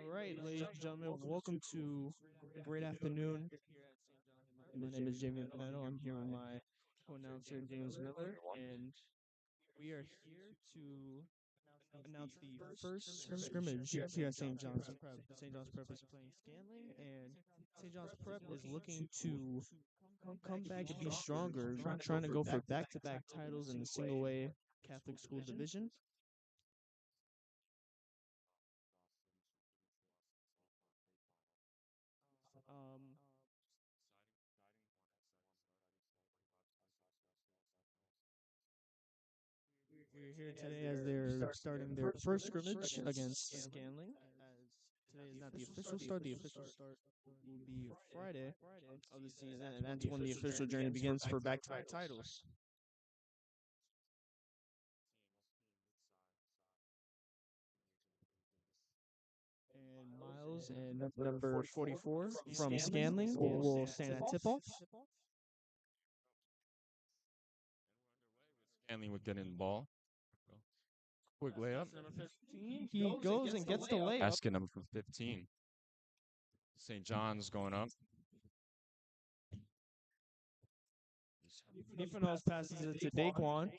All right, ladies and gentlemen, welcome to a great afternoon. My name is Jamie Benetto. I'm here with my co-announcer James Miller, and we are here to announce the first scrimmage here at St. John's Prep. St. John's Prep is playing Scanlan, and St. John's Prep is looking to come back to be stronger, trying to go for back-to-back titles in the single A Catholic school division. Um, We're here today as they're starting their first scrimmage against Scanlan. As today is not the official start. The official start will be Friday of the season, and that's when the official journey begins for back-to-back titles. And Miles and number 44 from Scanlan will stand at tip-off. Scanlan would get in the ball. Quick layup. Number 15, he goes and gets the layup. Basket number 15. St. John's going up. Nifanos passes it to Daquan.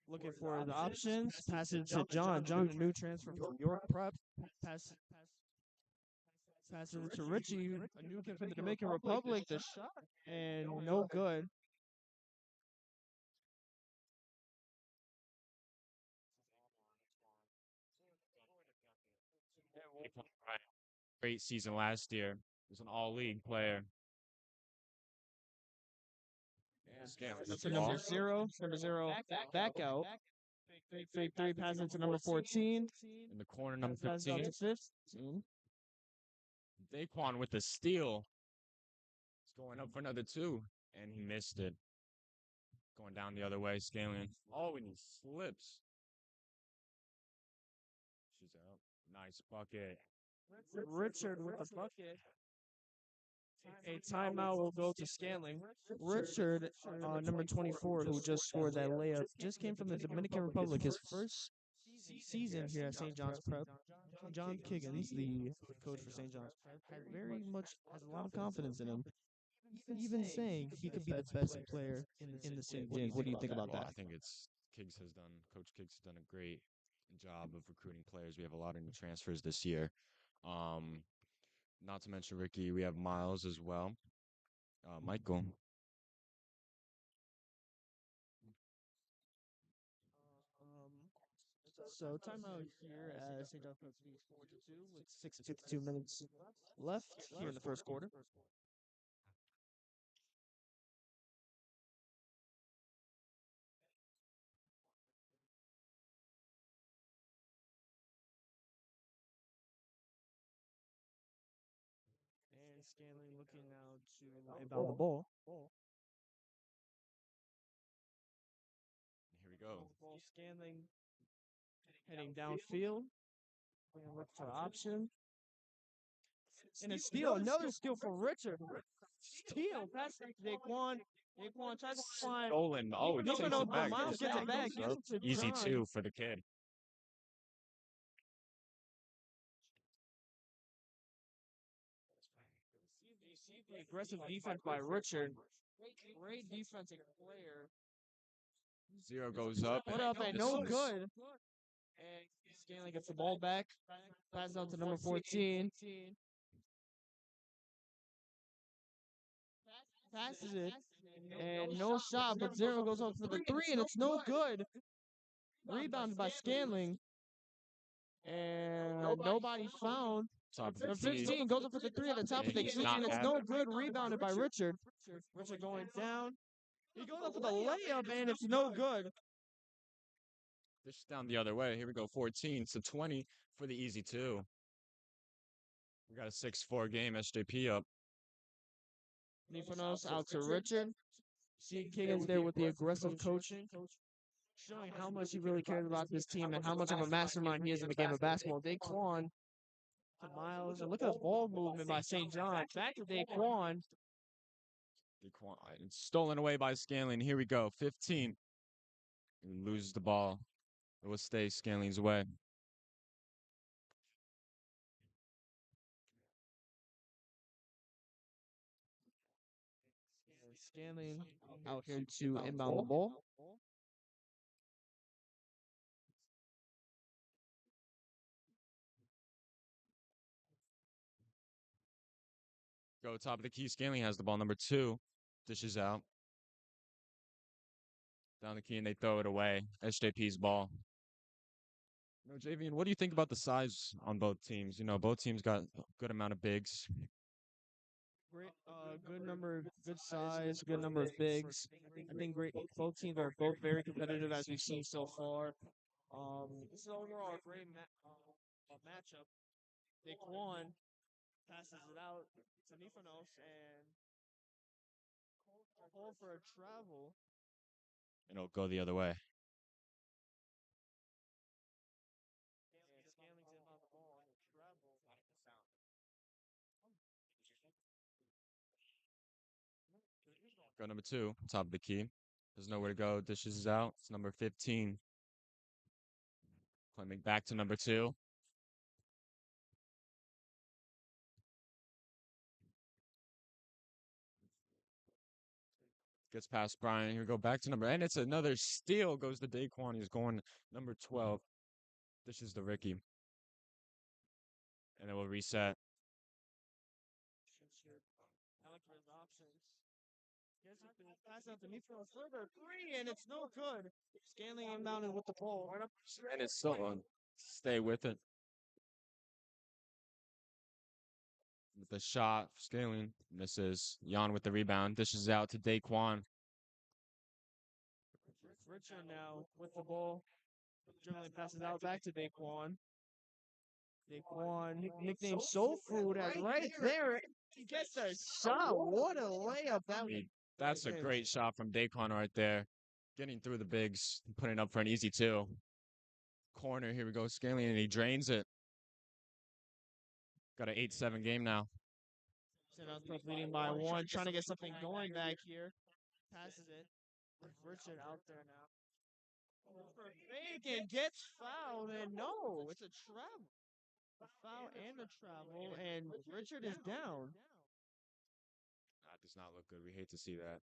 Looking for the options. Passes it to John. John, the new transfer from York Prep. Passes it to Richie, a new kid from the Dominican Republic. The shot and no good. Great season last year. He was an all-league player. To number zero, back out. Fake three, passing to number 14. In the corner, number Passes out 15. to 15. Daquan with the steal. He's going up for another two, and he missed it. Going down the other way, Scanlan. Oh, and he slips. She's out. Nice bucket. Richard with the bucket. A timeout will go to Scanlan. Richard, number 24, who just scored that layup, just came from the Dominican Republic. His first season here at St. John's Prep. John Kiggins, the coach for St. John's Prep, has a lot of confidence in him. Even saying he could be the best player in the city. James, what do you think about that? I think Coach Kiggs has done a great job of recruiting players. We have a lot of new transfers this year. Not to mention Ricky, we have Miles as well. Michael. So timeout here as St. John's Prep leads 4-2 with 6:52 minutes left here in the first quarter. And Scanlan looking now to inbound the ball. Here we go. Scanlan heading downfield. Look for option. And a steal, another steal for Richard. Steal, pass to Daquan. Daquan tries to find. Stolen. Oh, it takes it back. Miles gets it back. Gives it to Easy John. two for the kid. You see the aggressive defense by Richard. Great defensive player. Zero goes up. Put up and no good. And Scanlan gets the ball back. Passes out to number 14. Passes it. And no shot, but Zero goes up for the three, and it's no good. Rebounded by Scanlan. And nobody found. Top Number 15 goes up for the three at the top of the key, and it's no good. Rebounded by Richard. Richard going down. He goes up for the layup, and it's no good. Dish down the other way. Here we go. 14 to 20 for the easy two. We got a 6-4 game. SJP up. Nifanos out to Richard. See Kiggins there with the aggressive coaching, showing how much he really cares about this team and how much of a mastermind he is in the game of basketball. Daquan to Miles. And look at the ball movement by St. John. Back to Daquan. It's stolen away by Scanlan. Here we go. 15. He loses the ball. It will stay Scanlan's way. Scanlan out here to inbound the ball. Go top of the key. Scanlan has the ball. Number 2 dishes out. Down the key, and they throw it away. SJP's ball. Javian, what do you think about the size on both teams? Both teams got a good amount of bigs. Great, good size, good number of bigs. I think great. Both teams are both very competitive as we've seen so far. This is overall a great matchup. Daquan passes it out to Nifanos and call for a travel. And it'll go the other way. And Scanling's on the ball on the travel. Go number 2, top of the key. There's nowhere to go. Dishes out. It's number 15. Climbing back to number 2. Gets past Brian. Here go back to number. And it's another steal. Goes to Daquan. He's going number 12. Dishes to Ricky. And it will reset. I like his options. Pass out to Nifanos further 3, and it's no good. Scanlan inbounded with the ball. And it's still on. Stay with it. With the shot, Scanlan misses. Jan with the rebound. Dishes out to Daquan. Richard now with the ball. Dribbling passes out back to Daquan. Daquan, nicknamed Soul Food, right there. He gets a shot. What a layup that was. That's a great shot from Daquan right there. Getting through the bigs, putting up for an easy 2. Corner, here we go, Scanlan, and he drains it. Got an 8-7 game now. Leading by 1, trying to get something going back here. Passes it. Richard out there now. For fake and gets fouled, and no, it's a travel. A foul and a travel, and Richard is down. That does not look good. We hate to see that.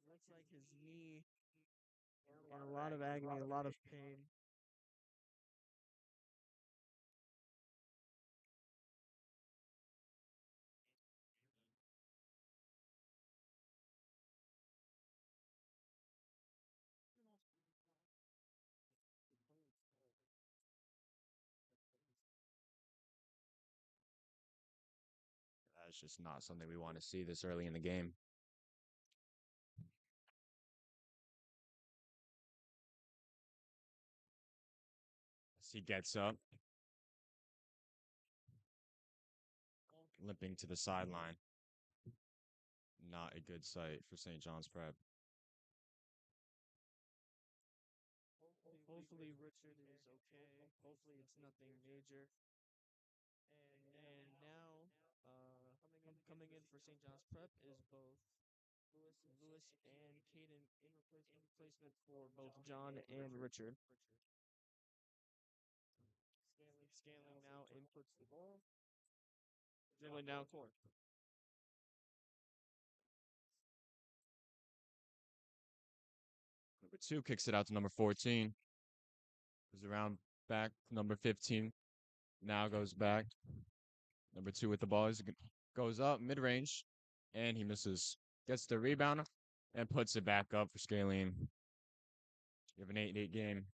Looks like his knee in a lot of agony, a lot of pain. That's just not something we want to see this early in the game. As he gets up, limping to the sideline. Not a good sight for St. John's Prep. Hopefully Richard is okay. Hopefully it's nothing major. And now, coming in for St. John's Prep is both Lewis and Caden in replacement for both John and Richard. Scanlan now inputs the ball. Dribbling down court. Number 2 kicks it out to number 14. Goes around back. Number 15 now goes back. Number 2 with the ball. Goes up mid-range, and he misses. Gets the rebound and puts it back up for Scanlan. You have an 8-8 game.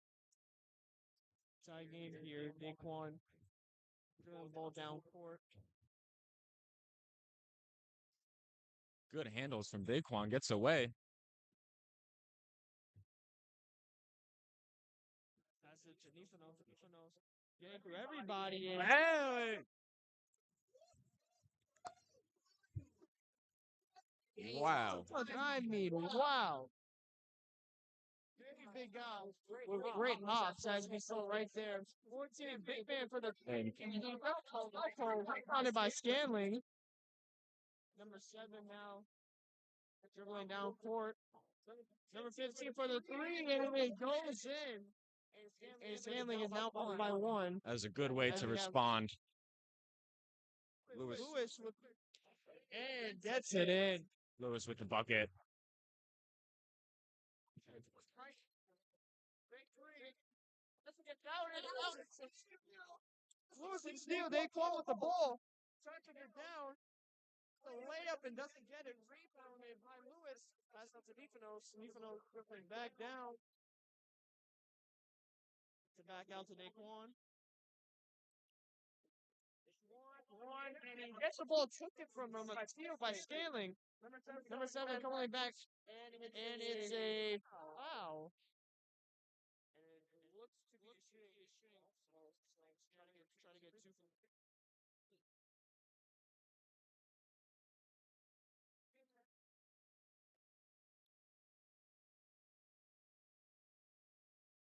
Tie game here. Daquan dribbling the ball down court. Good handles from Daquan. Gets away. Pass it to Nifanos. Getting through everybody. And Hey! Wow. I mean, wow. Very big guy with great hops, as we saw right there. 14, big fan for the founded by Scanlan. Number 7 now. Dribbling down court. Number 15 for the 3, and it goes in. And Scanlan is now up by 1. That's a good way to respond. Lewis. Lewis with and gets it in. Lewis with the bucket. Lewis and steal. Daquan with the ball. Trying to get down. The layup and doesn't get it. Rebounded by Lewis. Pass out to Nifanos. Nifanos dribbling back down. To back out to Daquan. One, and he gets the ball, took it from him, a steal by Scanlan. Number 7 coming back, and it's a foul. And it looks to be a shooting, so trying to get 2 from.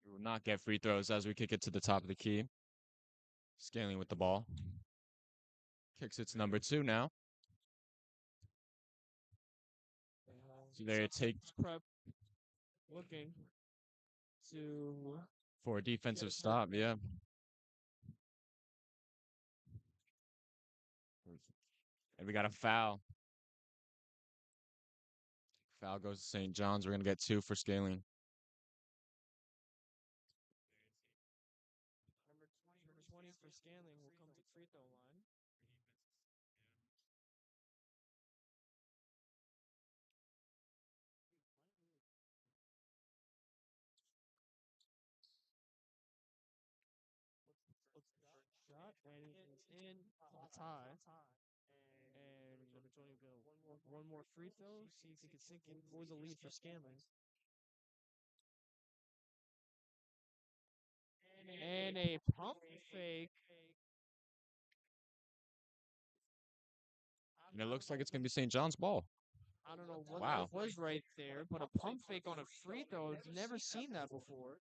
We will not get free throws as we kick it to the top of the key. Scaling with the ball. Kicks it to number 2 now. So they take Prep looking to for a defensive stop, yeah. And we got a foul. Foul goes to St. John's. We're going to get 2 for Scaling. number 20 for Scanlan will come to free throw line. Shot, and it's in the tie. And number 20 will go one more free throw. See if he can sink in for the lead for Scanlan. And a pump fake. And it looks like it's going to be St. John's ball. I don't know what Wow. that was right there, but a pump fake on a free throw. I've never seen that before.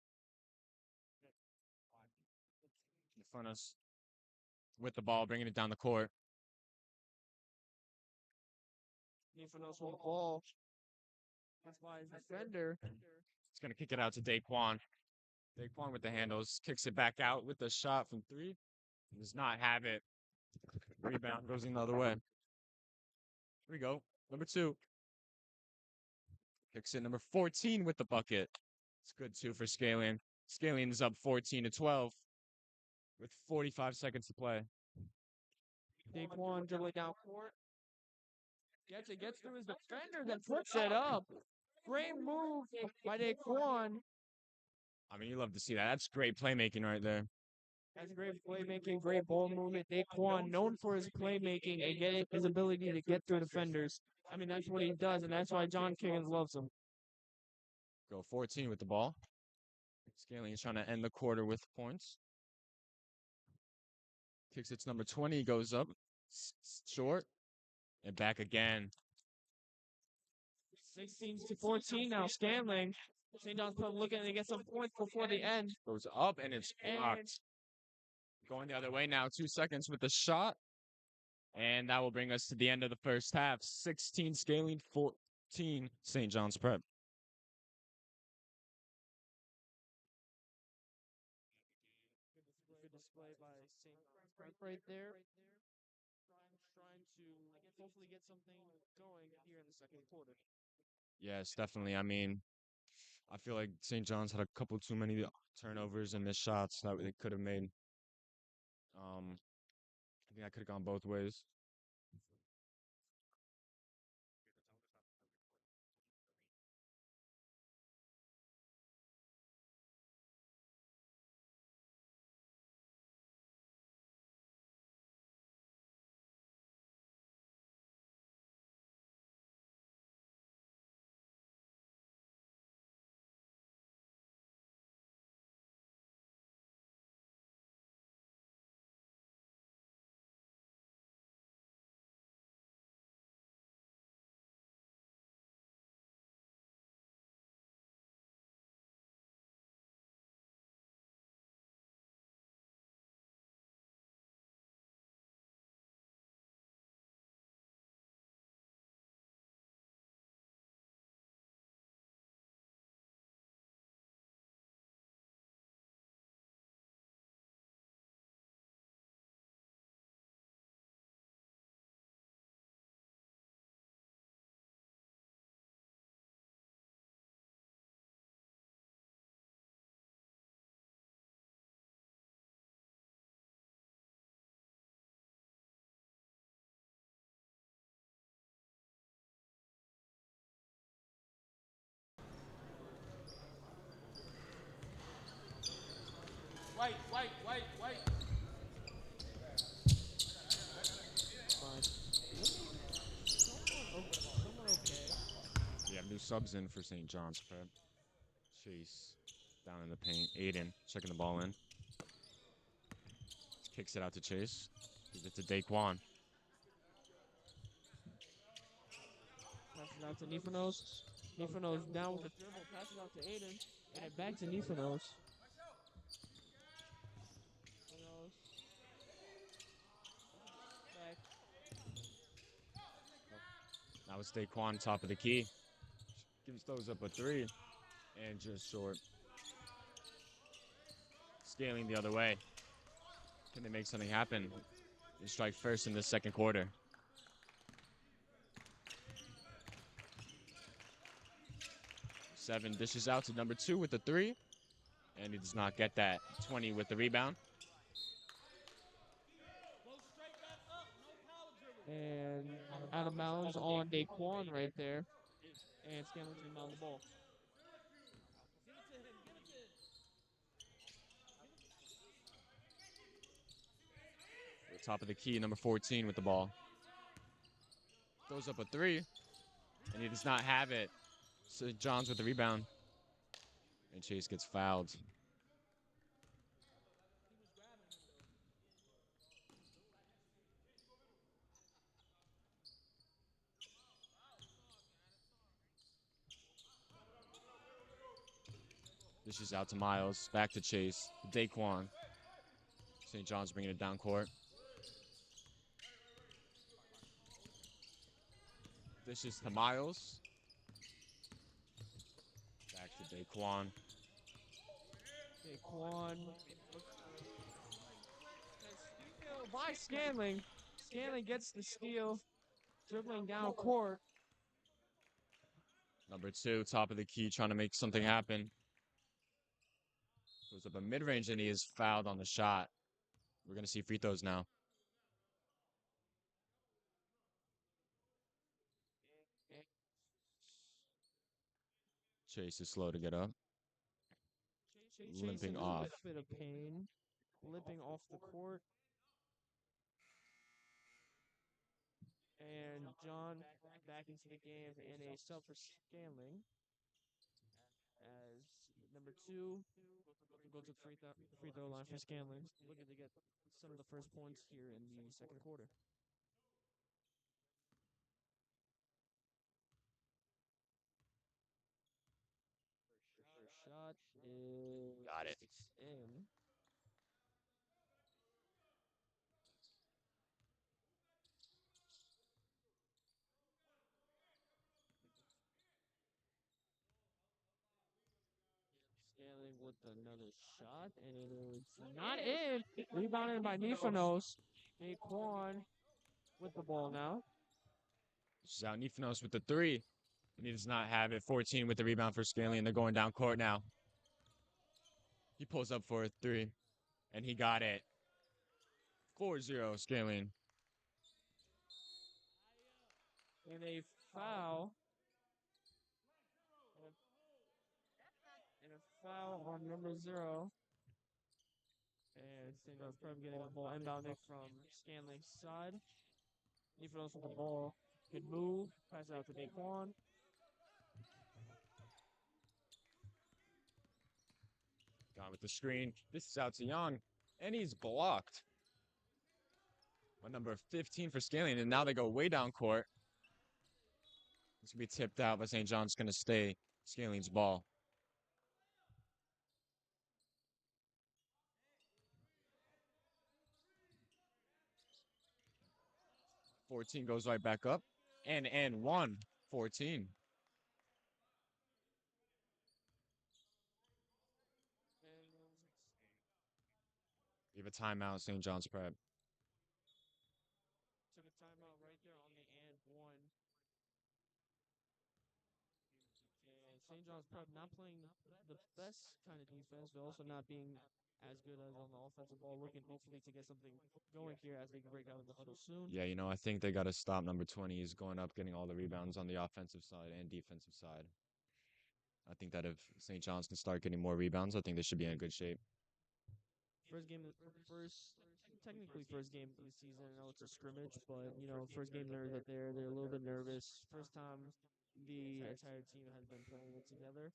In front of us with the ball, bringing it down the court. Nifanos with the ball. That's by his defender. It's going to kick it out to Daquan. Daquan with the handles. Kicks it back out with the shot from 3. Does not have it. Rebound goes the other way. Here we go. Number 2. Kicks it number 14 with the bucket. It's good 2 for Scanlan. Scanlan is up 14-12 with 45 seconds to play. Daquan dribbling down court. Gets through his defender, then puts it up. Great move by Daquan. I mean, you love to see that. That's great playmaking right there. That's great playmaking, great ball movement. Daquan, known for his playmaking and his ability to get through defenders. I mean, that's what he does, and that's why John Kiggins loves him. Go 14 with the ball. Scanlan is trying to end the quarter with points. Kicks it to number 20, goes up, short, and back again. 16-14 now, Scanlan. St. John's Club looking to get some points before the end. Goes up, and it's blocked. Going the other way now, 2 seconds with the shot. And that will bring us to the end of the first half. 16 Scaling, 14 St. John's Prep. Good display by St. John's Prep right there. Trying to hopefully get something going here in the second quarter. Yes, definitely. I mean, I feel like St. John's had a couple too many turnovers and missed shots that they could have made. I think I could have gone both ways. Fine. Someone okay. We have new subs in for St. John's Prep. Chase down in the paint. Aiden checking the ball in. Kicks it out to Chase. Gives it to Daquan. Passes out to Nifanos. Nifanos down with the dribble. Passes out to Aiden. And it back to Nifanos. Nifanos. Back. Now it's Daquan, top of the key. Gives those up a three. And just short. Scaling the other way. Can they make something happen? They strike first in the second quarter. Seven dishes out to number 2 with the three. And he does not get that. 20 with the rebound. And out of bounds on Daquan right there. And Scanlan to inbound the ball. Top of the key, number 14 with the ball. Throws up a three. And he does not have it. St. John's with the rebound. And Chase gets fouled. This is out to Miles. Back to Chase. Daquan. St. John's bringing it down court. This is to Miles. Back to Daquan. Daquan. Steal by Scanlan. Scanlan gets the steal. Dribbling down court. Number 2, top of the key, trying to make something happen. Goes up a mid-range, and he is fouled on the shot. We're going to see free throws now. Chase is slow to get up. Limping off. A bit of pain. Limping off the court. And John back into the game in a sub for Scanlan. As number 2 go to the free throw line for Scanlan. Looking to get some of the first points here in the second quarter. First shot is Got it. in. Scanlan with another shot, and it is not in. Rebounded by Nifanos. Daquan with the ball now. This is out Nifanos with the three. And he does not have it. 14 with the rebound for Scanlan. They're going down court now. He pulls up for a three. And he got it. 4-0 Scanlan. And a foul. And a foul on number 0. And St. John's Prep getting the ball inbounding from Scanlan's side. Nifanos with the ball. Good move. Pass it out to Daquan. Gone with the screen. This is out to Young. And he's blocked. By number 15 for Scanlan. And now they go way down court. It's going to be tipped out, but St. John's going to stay Scanlan's ball. $14 goes right back up. And 1. 14. Give a timeout, St. John's Prep. Took a timeout right there on the and 1. And St. John's Prep not playing the best kind of defense, but also not being as good as on the offensive ball. Looking hopefully to get something going here as they can break out of the huddle soon. Yeah, I think they got to stop number 20. He's going up, getting all the rebounds on the offensive side and defensive side. I think that if St. John's can start getting more rebounds, I think they should be in good shape. First game, first technically first game of the season. I know it's a scrimmage, but you know, first game nerves up there. They're a little bit nervous. First time the entire team has been playing it together.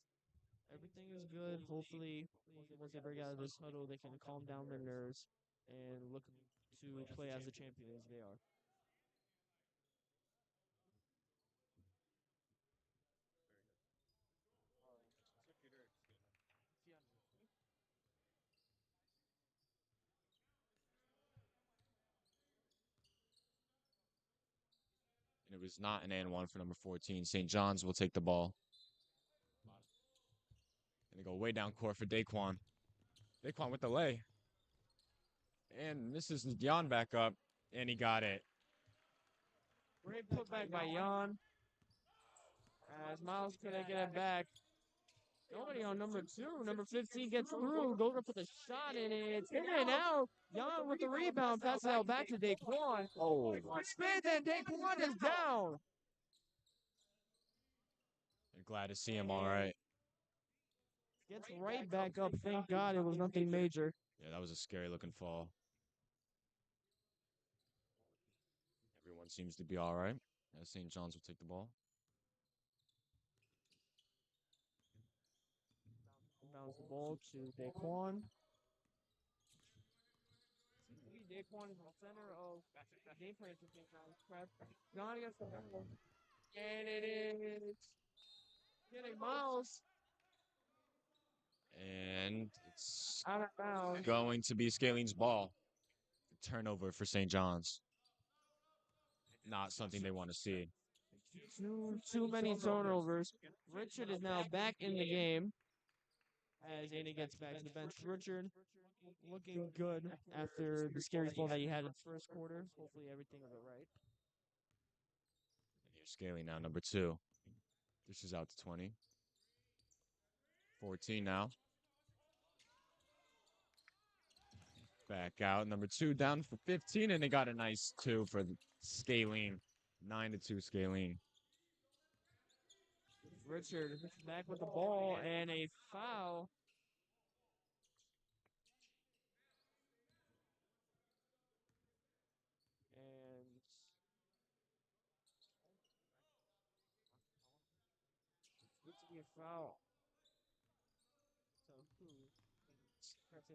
Everything is good. Hopefully, once they break out of this huddle, they can calm down their nerves and look to play as the champions they are. And it was not an and one for number 14. St. John's will take the ball. And they go way down court for Daquan. Daquan with the lay. And misses Jan back up. And he got it. Great putback by Jan. As Miles couldn't get it back. Nobody on number 2. Number 15 gets through. Goes up with a shot in it. It's in and out. Jan with the rebound. Passes out back to Daquan. Oh. Spins and Daquan is down. Glad to see him all right. Gets right back up. Thank God it was nothing major. Yeah, that was a scary looking fall. Everyone seems to be all right. As St. John's will take the ball. Bounce the ball to Daquan. Daquan is the center of game plan for St. John's. Jan against the ball. And it is getting Miles And it's out of bounds. going to be Scalen's ball. Turnover for St. John's. Not something they want to see. Too many turnovers. Richard is now back in the game as Andy gets back to the bench. Richard looking good after the scary fall that he had in the first quarter. Hopefully everything will go right. And here's Scalen now, number 2. This is out to 20. 14 now. Back out, number 2 down for 15, and they got a nice 2 for Scalene. 9-2 Scalene. Richard back with the ball and a foul. And looks to be a foul. So who?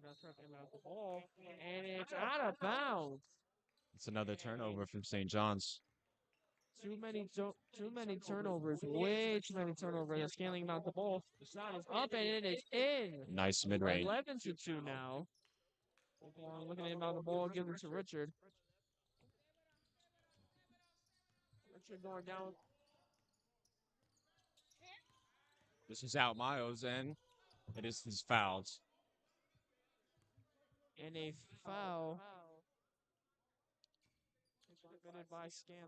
That's out the ball, and it's out of bounds. It's another turnover from St. John's. Too many turnovers. Way too many turnovers. They're scaling about the ball. The shot is up and it is in. Nice mid-range. 11-2 now. Looking at about the ball, giving it to Richard. Richard going down. This is out Miles, and it is his fouls. And a foul is committed by Scanlan.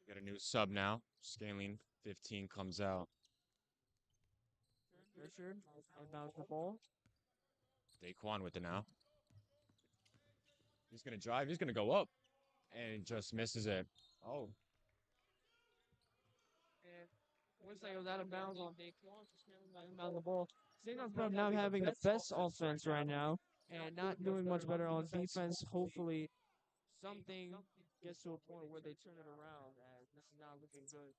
Got a new sub now. Scaling 15 comes out. Richard inbounds the ball. Daquan with it now. He's going to drive. He's going to go up. And just misses it. Oh. And looks like it was out of bounds on Daquan. Inbound the ball. St. John's not having the best offense right now and not doing much better on defense. Hopefully something gets to a point where they turn it around, as this is not looking good.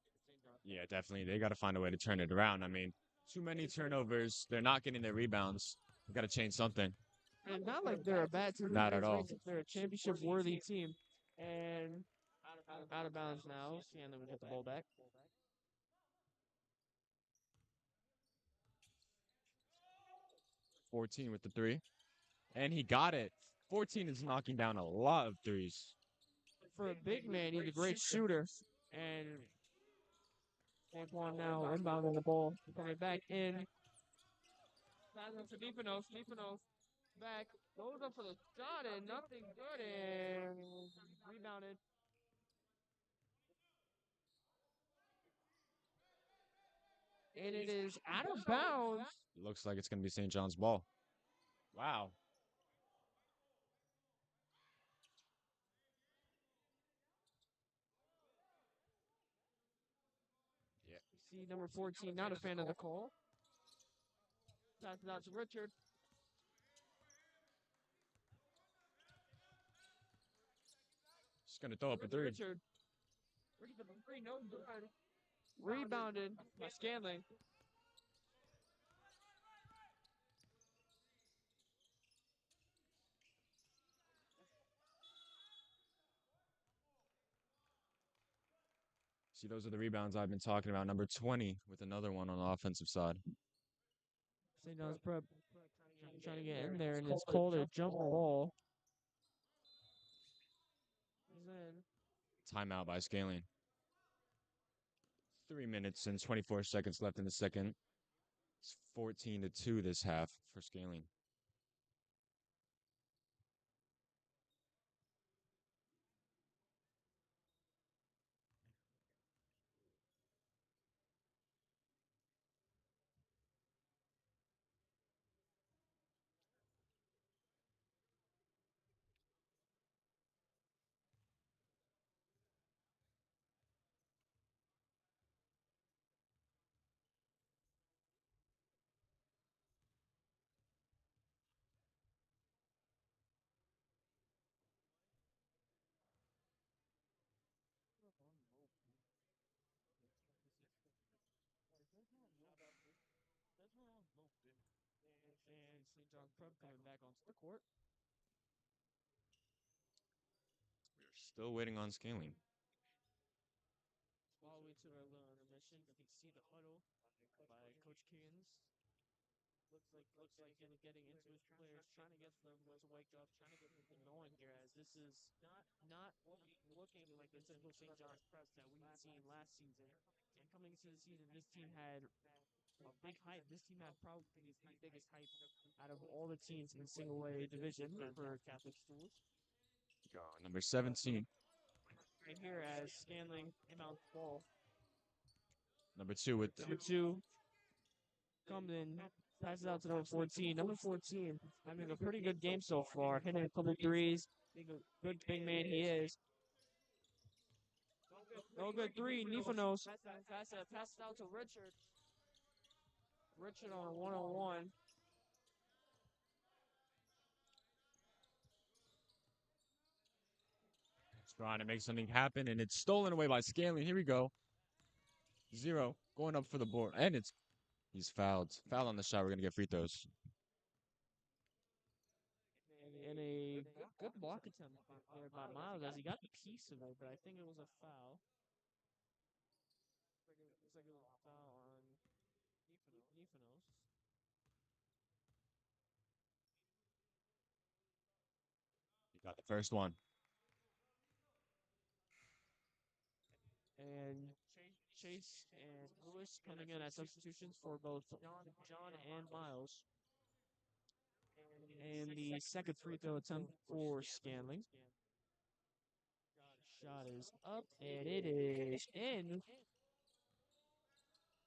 Yeah, definitely. They got to find a way to turn it around. I mean, too many turnovers. They're not getting their rebounds. We got to change something. And not like they're a bad team. Not at all. They're a championship-worthy team. And out of bounds now. Scanlan will get the ball back. 14 with the 3. And he got it. 14 is knocking down a lot of threes. For a big man, he's a great shooter. And Daquan now inbounding the ball. Coming back in. Passing to Deepanos. Deepanos back. Goes up for the shot and nothing good. And rebounded. And it is out of bounds. Looks like it's going to be St. John's ball. Wow. Yeah. See number 14, not a fan of the call. Passes out to Richard. Just gonna throw up a three. Richard. No good. Rebounded by Scanlan. See, those are the rebounds I've been talking about. Number 20 with another one on the offensive side. St. John's Prep trying to get in there, and it's called a jump ball. He's in. Timeout by Scanlan. 3 minutes and 24 seconds left in the second. It's 14-2 this half for Scanlan. And St. John's Prep coming back onto the court. We're still waiting on Scanlan. While we to our little intermission, you can see the huddle by Coach Kiggins. Looks like he's getting into his players, trying to get them to wake up, trying to get them going here. As this is not looking like the typical St. John's Prep that we've seen last season. And coming into the season, this team had a big hype. This team had probably the biggest hype out of all the teams in the single A division for Catholic schools. Number 17. Right here as Scanlan inbound ball. Number 2 with Number 2 comes in, passes out to number 14. Number 14 having a pretty good game so far, hitting a couple threes. Good big man he is. No good three. Nifanos. Pass it out to Richard. Richard on a one-on-one. trying to make something happen, and it's stolen away by Scanlan. Here we go. 0 going up for the board, and he's fouled. Foul on the shot. We're gonna get free throws. And a good block attempt there by Miles as he got the piece of it, but I think it was a foul. Looks like it was a foul on Nifanos. He got the first one. And Chase and Lewis coming in as substitutions for both John and Miles. And the second free throw attempt for Scanlan. Shot is up, and it is in.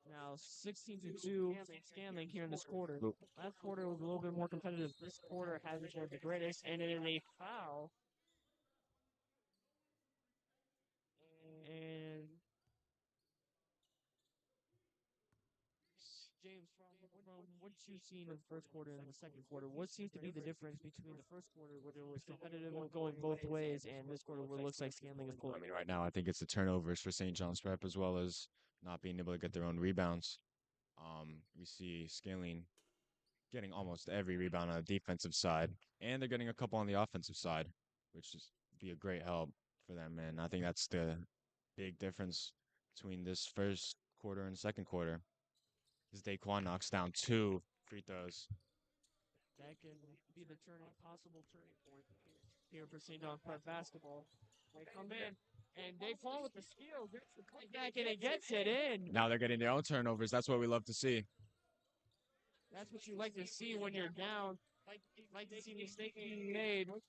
Now 16-2 Scanlan here in this quarter. Last quarter was a little bit more competitive. This quarter hasn't been the greatest, and it is a foul. And James, from what you've seen in the first quarter and the second quarter, what seems to be the difference between the first quarter, where it was competitive and going both ways, and this quarter, where it looks like Scanlan is pulling? I mean, right now, I think it's the turnovers for St. John's Prep, as well as not being able to get their own rebounds. We see Scanlan getting almost every rebound on the defensive side, and they're getting a couple on the offensive side, which is be a great help for them. And I think that's the big difference between this first quarter and second quarter. Is Daquan knocks down 2 free throws. That can be the possible turning point here for St. John's Prep basketball. They come in, and Daquan with the steal gets the back, and it gets it in. Now they're getting their own turnovers. That's what we love to see. That's what you like to see when you're down. Like to see mistakes being made. Once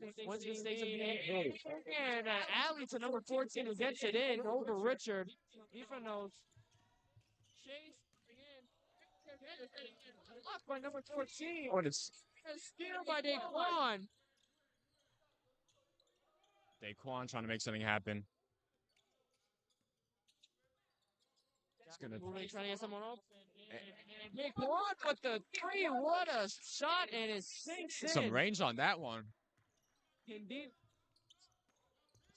mistakes are being made. And an alley to number 14 who gets it in over Richard. Nifanos. Chase again. Blocked by number 14. Oh, and it's steal by Daquan. Daquan trying to make something happen. It's gonna Moving, trying to get someone open. And Nick Juan with the three. What a shot, and it sinks some in. range on that one. Indeed.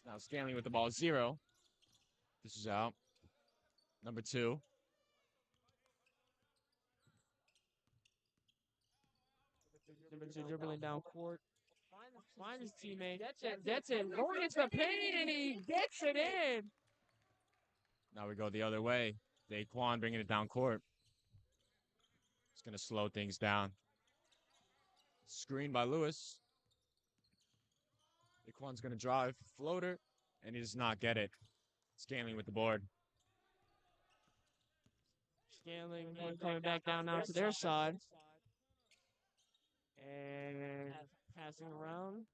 Now Scanlan with the ball, 0. This is out. Number 2. Number 2 dribbling down court. Find his teammate. That's it. Going into the paint, and he gets it in. Now we go the other way. Daquan bringing it down court. It's going to slow things down. Screen by Lewis. Daquan's going to drive. Floater. And he does not get it. Scanlan with the board. Scanlan coming back down now to their side. And passing around.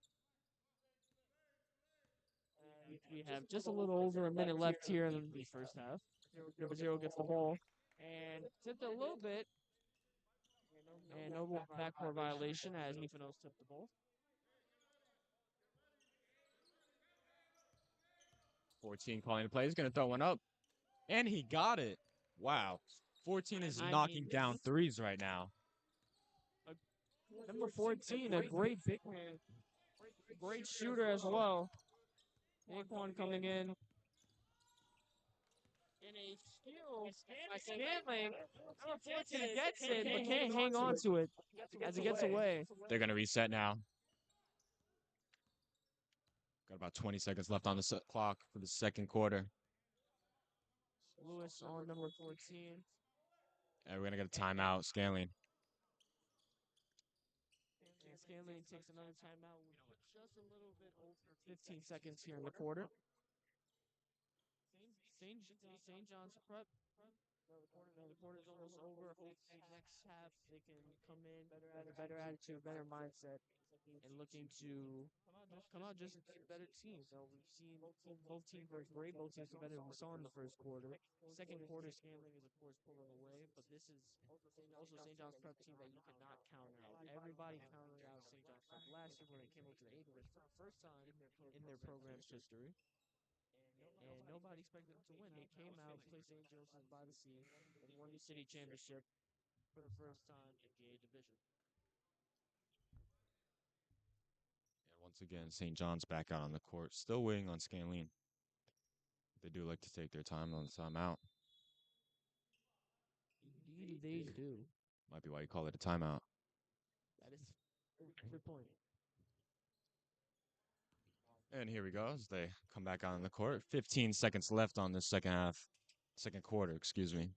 We have just a little over a minute left here in the first half. Number 0 gets the ball. And tipped a little bit. And no backcourt violation as Nifanos tipped the ball. 14 calling the play. He's going to throw one up. And he got it. Wow. 14 is knocking down threes right now. Number 14, a great big man. Great shooter as well. Daquan coming in. In a steal by Scanlan. Number 14 gets it, but can't hang on to it as it gets away. They're going to reset now. Got about 20 seconds left on the clock for the second quarter. Lewis on number 14. And we're going to get a timeout. Scanlan. And Scanlan takes another timeout with just a little bit over 15 seconds here in the quarter. St. John's prep. The quarter's almost over. Hopefully next half they can come in better attitude, better mindset, and looking to come out just better teams. We've seen both teams were great. Both teams were better than we saw in the first quarter. Second quarter, Scanlan is of course pulling away, but this is also St. John's prep team that you cannot count out. Everybody counted out St. John's prep last year when they came up to the Acreage for the first time in their program's history. And nobody expected them to win. They came out, played St. Joseph's by the Sea, and won the city championship for the first time in the A division. And once again, St. John's back out on the court, still waiting on Scanlan. They do like to take their time on the timeout. Indeed, they do. Might be why you call it a timeout. That is a good point. And here we go as they come back on the court. 15 seconds left on the second quarter, excuse me.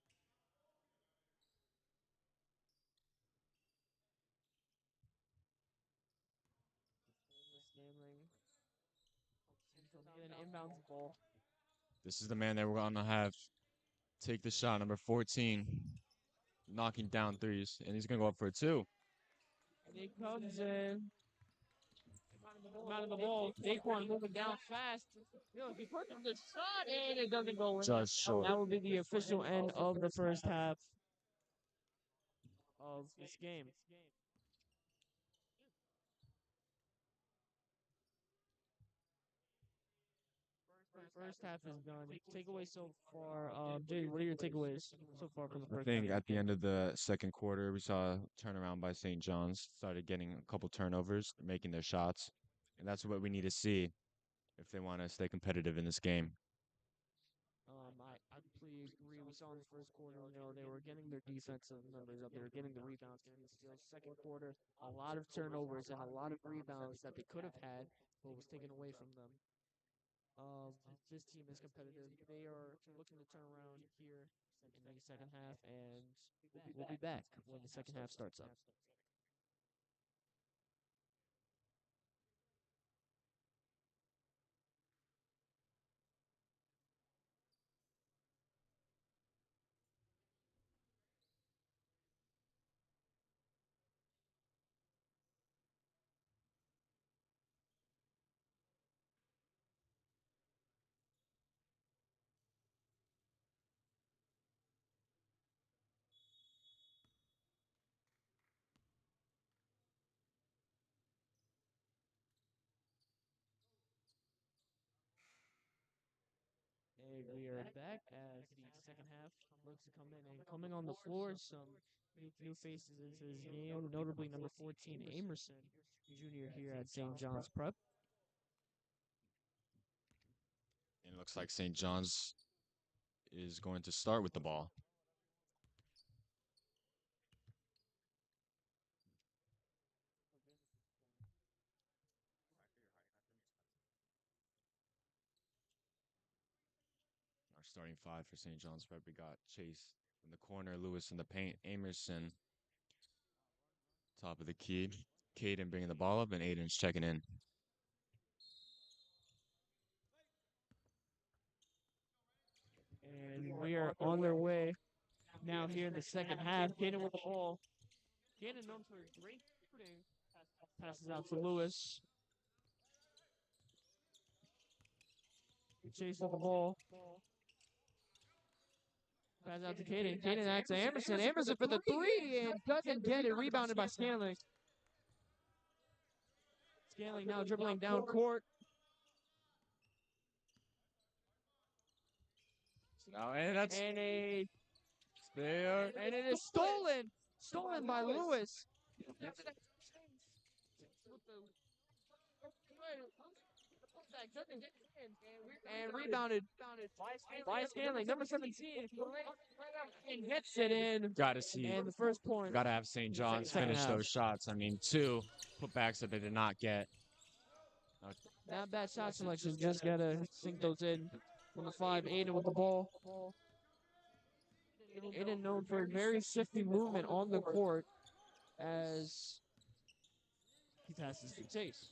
An inbounds ball. This is the man that we're going to have take the shot, number 14, knocking down threes, and he's going to go up for a 2. And he comes in. Out of the ball. Daquan moving down fast. He put the shot and it doesn't go in. Just short. That will be the official end of the first half of this game. First half is done. Takeaways so far. Jay, what are your takeaways so far from the first half? I think at the end of the second quarter, we saw a turnaround by St. John's. Started getting a couple turnovers, making their shots. And that's what we need to see if they want to stay competitive in this game. I completely agree. We saw in the first quarter, they were getting their defensive numbers up. They were getting the rebounds, getting the steals. Second quarter, a lot of turnovers and a lot of rebounds that they could have had, but was taken away from them. This team is competitive. They are looking to turn around here in the second half, and we'll be back when the second half starts up. We are back as the second half looks to come in, and coming on the floor, some new faces into this game, notably number 14, Amerson Jr. here at St. John's Prep. And it looks like St. John's is going to start with the ball. Our starting five for St. John's Prep, we got Chase in the corner, Lewis in the paint, Amerson top of the key, Caden bringing the ball up, and Aiden's checking in. And we are on their way now here in the second half. Caden with the ball. Caden known for great shooting. Passes out to Lewis. Chase with the ball. Pass out to Caden. Caden acts to Amerson. Amerson for the three and doesn't get it. Rebounded by Scanlan. Scanlan now dribbling down court. And that's a there. and it is stolen by Lewis. And rebounded by Scanlan, number 17. And gets it in. Gotta see. And the first point. Gotta have St. John's finish those shots. I mean, 2 putbacks that they did not get. Not bad shot selection. Just gotta sink those in. Number 5, Aiden with the ball. Aiden known for very shifty movement on the court as he passes to Chase.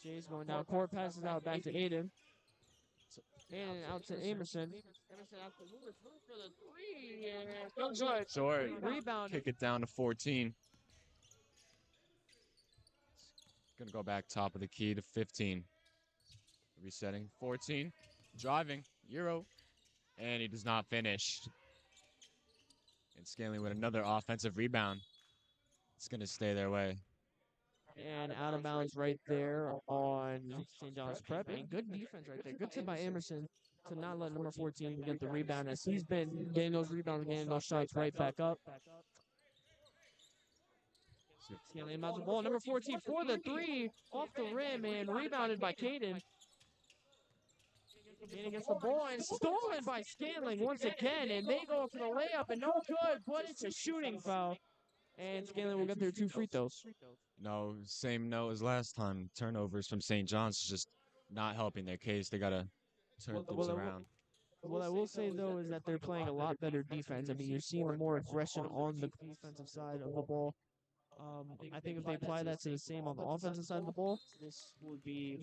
Chase going down court, passes out back to Aiden. Aiden out to Amerson. Amerson out to Lewis for the three. And Short. Rebound. Kick it down to 14. Gonna go back top of the key to 15. Resetting. 14. Driving. Euro. And he does not finish. And Scanlan with another offensive rebound. It's going to stay their way. And out of bounds right there on St. John's Prep. And good defense right there. Good tip by Amerson to not let number 14 get the rebound as he's been getting those rebounds, getting those shots right back up. Scanlan about the ball. Number 14 for the three off the rim and rebounded by Caden. Caden gets the ball and stolen by Scanlan once again. And they go for the layup and no good, but it's a shooting foul. And Scanlan will get their 2 free throws. No, same note as last time. Turnovers from St. John's just not helping their case. They got to turn things around. What I will say, though, is that they're playing a lot better defense. I mean, you're seeing more aggression on the defensive side of the ball. I think if they apply that to the same on the offensive side of the ball, this will be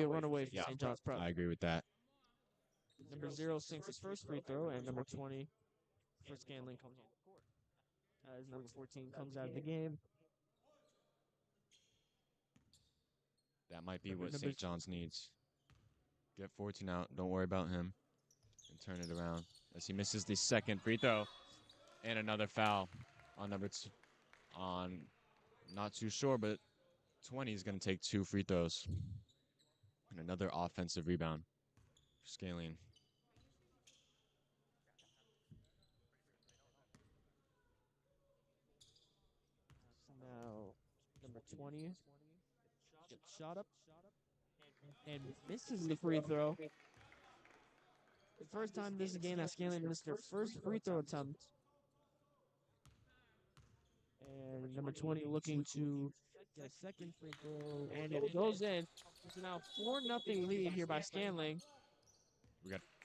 a runaway for St. John's Prep. I agree with that. Number 0 sinks his first free throw, and number 20 for Scanlan comes on the court. As number 14 comes out of the game. That might be what St. John's needs. Get 14 out. Don't worry about him. And turn it around as he misses the second free throw. And another foul on number 2. On, not too sure, but 20 is going to take 2 free throws. And another offensive rebound for Scanlan. Now, number 20 gets shot up and misses the free throw. The first time this game that Scanlan missed their first free throw attempt. And number 20 looking to get a second free throw, and it goes in. It's now 4-0 lead here by Scanlan.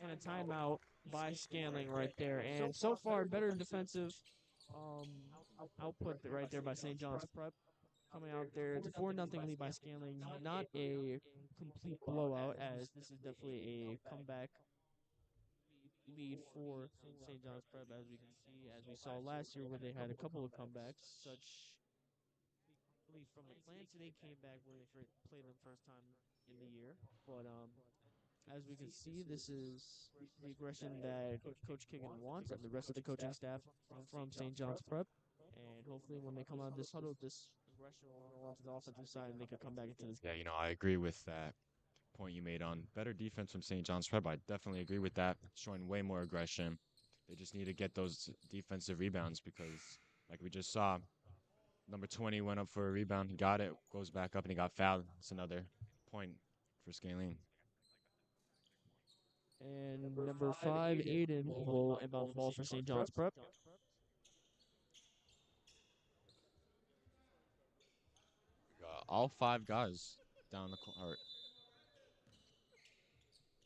And a timeout by Scanlan right there. And so far, better defensive output right there by St. John's Prep. Coming out there, it's a 4-0 lead by Scanlan. Not a complete blowout, as this is definitely a comeback lead for St. John's Prep, as we can see, as we saw last year where they had a couple of comebacks. Such, I believe from Atlanta, they came back where they played them first time in the year. But as we can see, this is the aggression that Coach Kigan wants and the rest of the coaching staff from St. John's Prep. And hopefully when they come out of this huddle, this aggression will go on to the offensive side and they can come back into this game. Yeah, I agree with that. point you made on better defense from St. John's Prep. I definitely agree with that. Showing way more aggression. They just need to get those defensive rebounds because, like we just saw, number 20 went up for a rebound. He got it, goes back up, and he got fouled. It's another point for Scanlan. And number 5, Aiden, will inbound the ball for St. John's Prep. We got all 5 guys down the court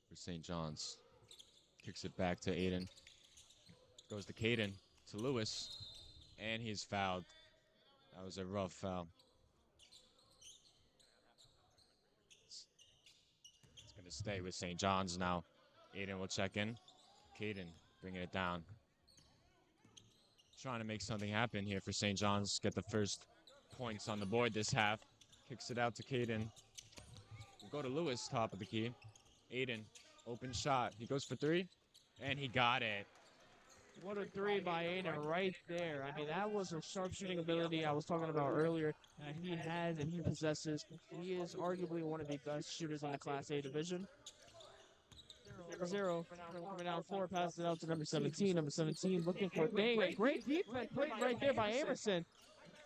for St. John's. Kicks it back to Aiden. Goes to Caden, to Lewis, and he's fouled. That was a rough foul. It's going to stay with St. John's now. Aiden will check in. Caden bringing it down. Trying to make something happen here for St. John's. Get the first points on the board this half. Kicks it out to Caden. We'll go to Lewis, top of the key. Aiden, open shot. He goes for 3, and he got it. What a 3 by Aiden right there. I mean, that was a sharpshooting ability I was talking about earlier that he has and he possesses. He is arguably one of the best shooters in the Class A division. 0 coming down 4, passes it out to number 17. Number 17 looking for a great defense played right there by Emerson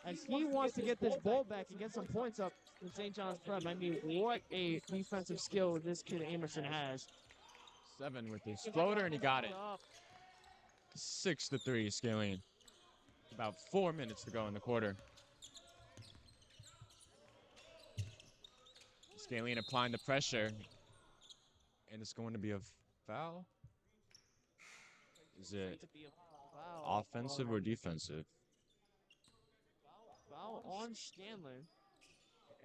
as he wants to get this ball back and get some points up in St. John's Prep. I mean, what a defensive skill this kid Emerson has. 7 with his floater, and he got it. 6-3, Scanlan. About 4 minutes to go in the quarter. Scanlan applying the pressure. And it's going to be a foul? Is it offensive or defensive? Foul on Scanlan.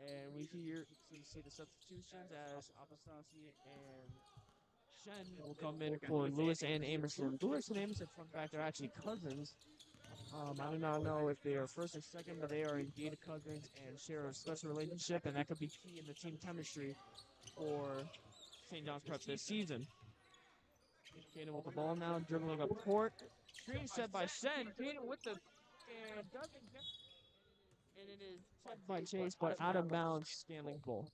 And we see the substitutions as Apostasi and Shen will come in for Lewis and Emerson. Lewis and Emerson, fun fact, they're actually cousins. I do not know if they are first or second, but they are indeed cousins and share a special relationship, and that could be key in the team chemistry for St. John's Prep this season. Caden with the ball now, dribbling up court. Screen set by Shen. Caden with the and doesn't get, and it is set by Chase, but out of bounds. Scanlan ball.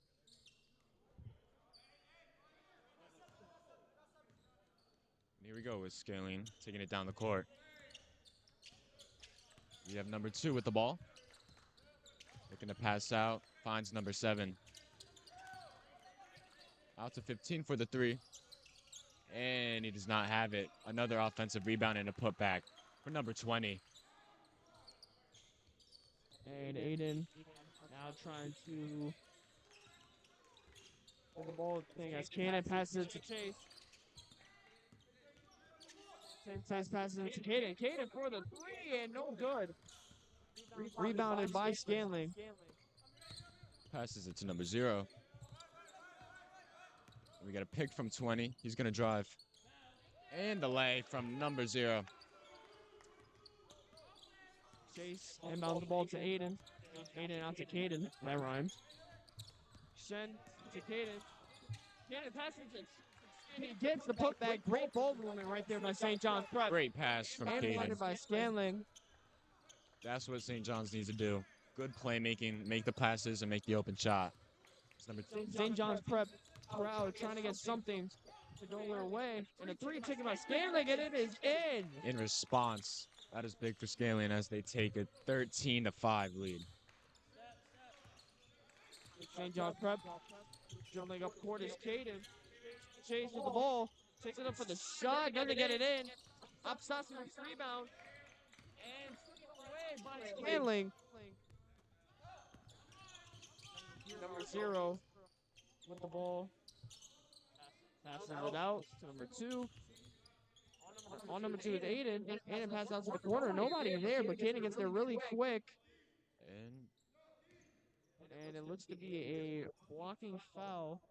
Here we go with Scanlan taking it down the court. We have number 2 with the ball. Looking to pass out. Finds number 7. Out to 15 for the 3. And he does not have it. Another offensive rebound and a putback for number 20. And Aiden now trying to pull the ball thing as Caden passes it to Chase. Chase passes it to Caden. Caden for the 3 and no good. Rebounded by Scanlan. Passes it to number 0. We got a pick from 20. He's going to drive. And the lay from number 0. Chase inbound the ball to Aiden. Aiden out to Caden. That rhymes. Shen to Caden. Caden passes it. And he gets the putback. Great ball movement right there by St. John's Prep. Great pass from Caden. By Scanlan. That's what St. John's needs to do. Good playmaking, make the passes, and make the open shot. St. John's Prep crowd trying to get something to go their way. And a 3 taken by Scanlan, and it is in. In response, that is big for Scanlan as they take a 13-5 lead. St. John's Prep dribbling up court is Caden. Chase with the ball, takes it up for the shot, doesn't get it in. Upstops with the rebound. And away by Scanlan. Number 0 with the ball. Passing it out to number 2. On number 2 is Aiden. Aiden passes out to the corner. Nobody there, but Caden gets there really quick. And it looks to be a blocking foul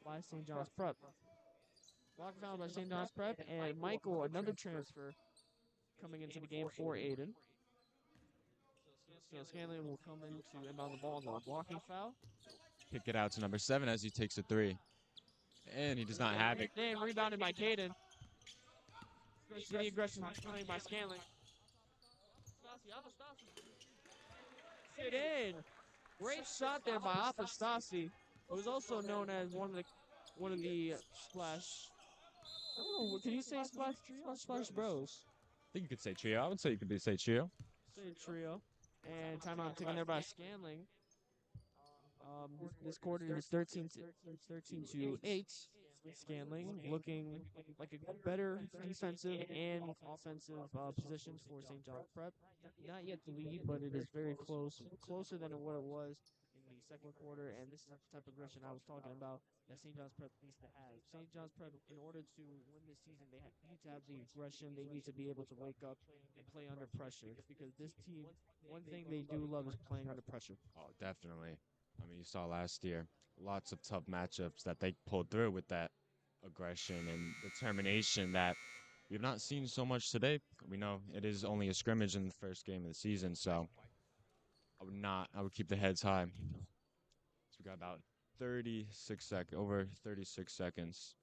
by St. John's Prep. Block foul by St. John's Prep. And Michael, another transfer coming into the game for Aiden. So Scanlan will come in to inbound the ball on the blocking foul. Kick it out to number 7 as he takes a 3. And he does not have it. And rebounded by Caden. The aggression coming by Scanlan. Sit in. Great shot there by Apostasi, who's also known as one of the one of the Splash. I don't know. Can you say Splash Trio or Splash Bros? I think you could say trio. I would say you could say trio. Say Trio. And timeout taken there by Scanlan. This quarter is 13 to 8. Scanlan looking like a better defensive and offensive position for St. John's Prep. Not yet the lead, but it is very close, closer than what it was in the second quarter. And this is the type of aggression I was talking about that St. John's Prep needs to have. St. John's Prep, in order to win this season, they need to have the aggression. They need to be able to wake up and play under pressure because this team, one thing they do love is playing under pressure. Oh, definitely. I mean, you saw last year lots of tough matchups that they pulled through with that aggression and determination that we've not seen so much today. We know it is only a scrimmage in the first game of the season, so I would keep the heads high. So we got about over 36 seconds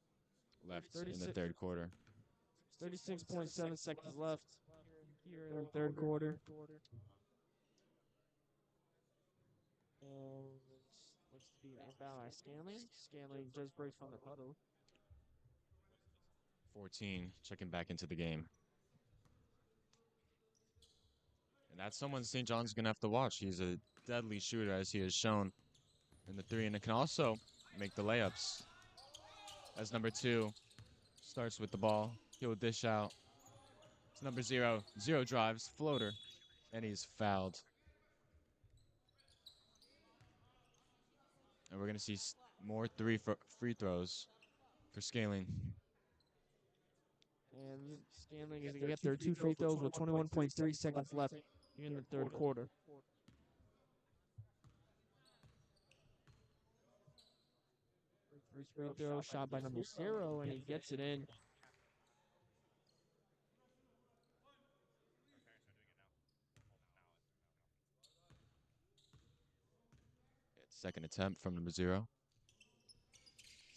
left in the third quarter. 36.7 seconds left here in the third quarter. And let's be inbound by Scanlan. Scanlan just breaks from the huddle. 14, checking back into the game. And that's someone St. John's going to have to watch. He's a deadly shooter, as he has shown in the three, and it can also make the layups. As number 2 starts with the ball, he'll dish out. It's number 0, 0 drives, floater, and he's fouled. And we're going to see more free throws for Scalan. And Scanlan is going to get their 2 free throws with 21.3 seconds left in the third quarter. First free throw shot by number 0, and he gets it in. Second attempt from number 0.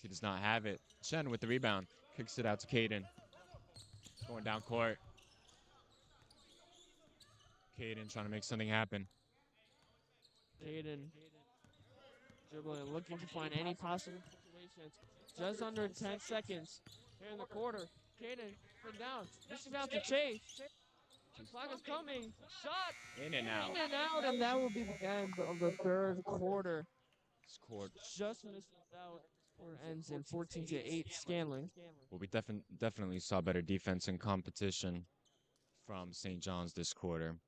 He does not have it. Chen with the rebound. Kicks it out to Caden. Going down court. Caden trying to make something happen. Caden dribbling, looking to find any possible situations. Just under 10 seconds here in the quarter. Caden down. This is out to Chase. Clock is coming. Shot. In and out. In and out, and that will be the end of the third quarter. Scored. Just missed out. Score ends in 14-8 Scanlan. Well, we definitely saw better defense and competition from St. John's this quarter.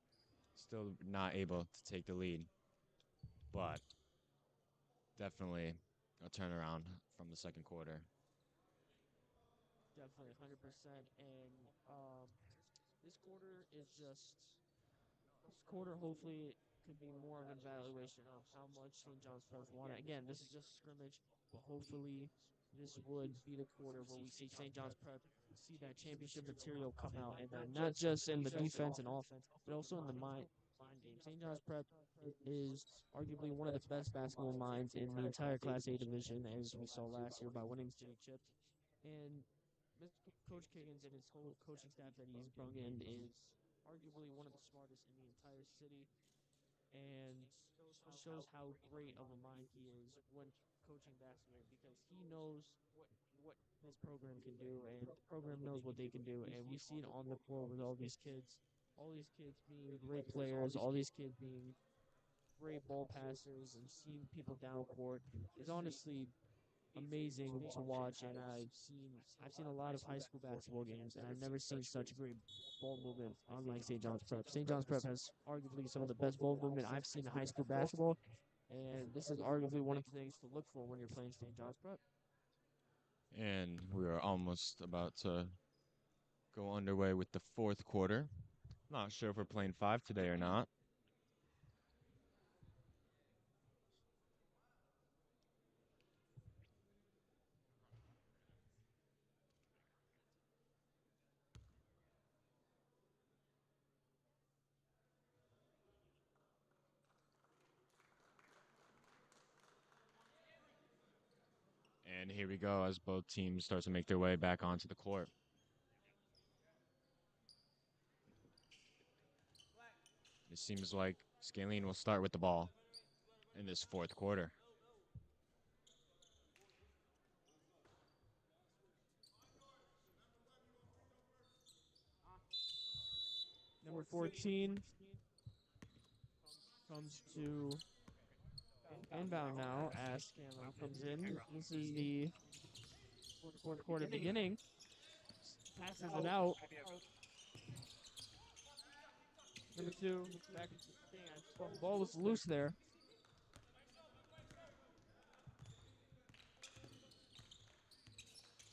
Still not able to take the lead, but definitely a turnaround from the second quarter. Definitely 100%. And this quarter hopefully could be more of an evaluation of how much St. John's Prep wanted. Again, this is just a scrimmage, but hopefully this would be the quarter where we see St. John's Prep see that championship material come out, and not just in the defense and offense, but also in the mind game. St. John's Prep is arguably one of the best basketball minds in the entire Class A division, as we saw last year by winning state chips. And Coach Kiggins and his whole coaching staff that he's brought in is arguably one of the smartest in the entire city, and shows how great of a mind he is when coaching basketball, because he knows what his program can do, and the program knows what they can do, and we see it on the floor with all these kids being great players, all these kids being great ball passers, and seeing people down court is honestly amazing to watch. And I've seen a lot of high school basketball games, and I've never seen such great ball movement unlike St. John's Prep. St. John's Prep has arguably some of the best ball movement I've seen in high school basketball, and this is arguably one of the things to look for when you're playing St. John's Prep. And we are almost about to go underway with the fourth quarter. Not sure if we're playing 5 today or not. And here we go as both teams start to make their way back onto the court. It seems like Scanlan will start with the ball in this fourth quarter. 14 comes to inbound now as Scanlan comes in. This is the fourth quarter beginning. Passes it out. Number 2, back into the stand. The ball was loose there.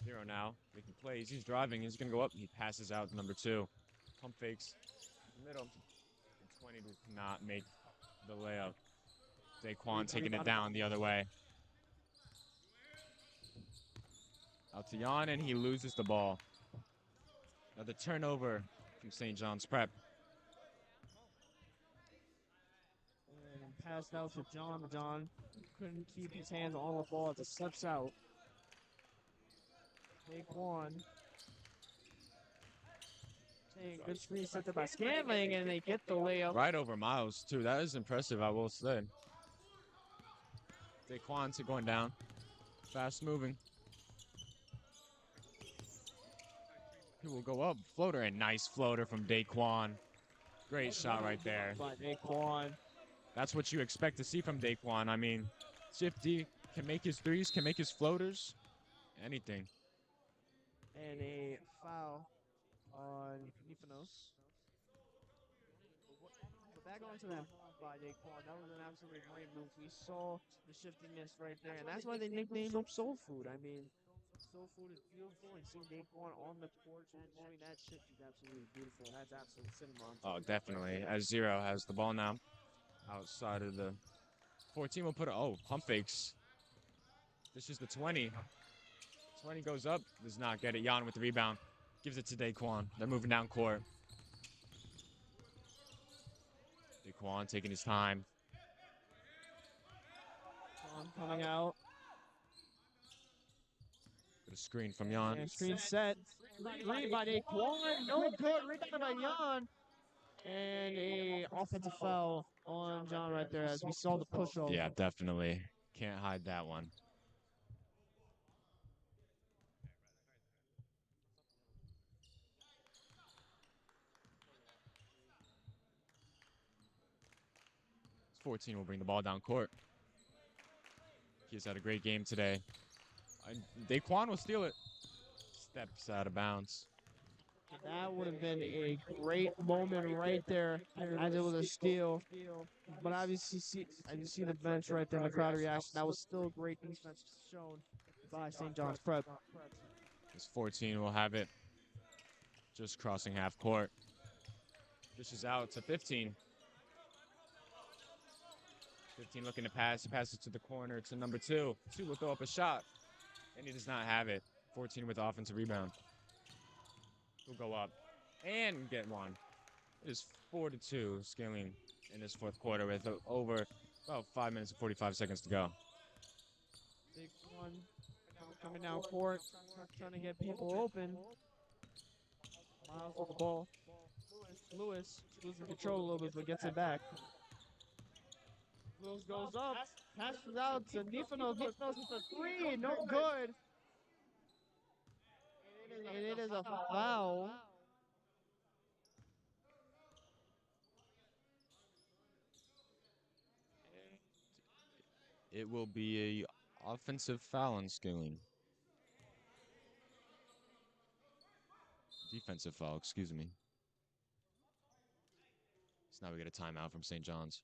Zero now, making plays. He's driving. He's going to go up. He passes out to number 2. Pump fakes. Middle. And 20 does not make the layup. Daquan taking it down the other way. Out to Jan, and he loses the ball. Another turnover from St. John's Prep. And passed out to John. John couldn't keep his hands on the ball as it slips out. Daquan. Good screen set up by Scanlan, and they get the layup. Right over Miles, too. That is impressive, I will say. Daquan going down. Fast moving. He will go up. Floater, and nice floater from Daquan. Great shot right there. By Daquan. That's what you expect to see from Daquan. I mean, Shifty can make his threes, can make his floaters, anything. And a foul on Nifanos. But back onto that by Daquan. That was an absolutely great move. We saw the shiftiness right there, and that's why they nicknamed him Soul Food. I mean, Soul Food is beautiful, and seeing Daquan on the court and doing that shit is absolutely beautiful. That's absolute cinema. Oh, definitely. As Zero has the ball now. Outside of the 14 will put pump fakes. This is the 20. 20 goes up, does not get it. Jan with the rebound. Gives it to Daquan. They're moving down court. Daquan taking his time. Coming out. Good screen from Jan. And screen set. Three by Daquan. No good. Rebound by Jan. And a offensive foul on John right there as we saw the push off. Yeah, definitely. Can't hide that one. This 14 will bring the ball down court. He's had a great game today. Daquan will steal it. Steps out of bounds. That would have been a great moment right there as it was a steal. But obviously, you see the bench right there in the crowd reaction. That was still great defense shown by St. John's Prep. This 14 will have it just crossing half court. This is out to 15. 15 looking to pass. He passes to the corner to number 2. 2 will throw up a shot, and he does not have it. 14 with offensive rebound. He'll go up and get one. It is 4-2, Scanlan in this fourth quarter with over about 5 minutes and 45 seconds to go. Big one coming down court, trying to get people open. Miles with the ball. Lewis losing control a little bit, but gets it back. Lewis goes up, passes out to Nifanos. Nifanos with a 3, no good. And it is a foul. It will be a offensive foul on Scanlan. Defensive foul, excuse me. So now we get a timeout from St. John's.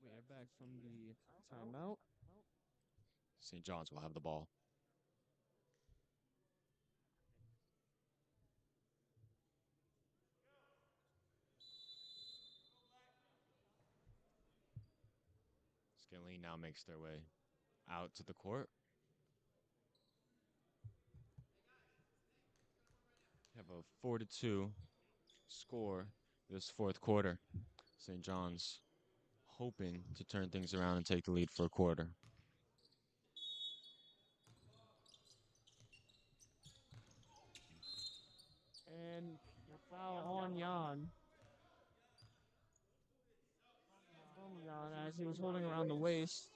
We are back from the timeout. St. John's will have the ball. Scanlan now makes their way out to the court. We have a 4-2 score this fourth quarter. St. John's hoping to turn things around and take the lead for a quarter. And a foul on Jan. As he was holding around the waist.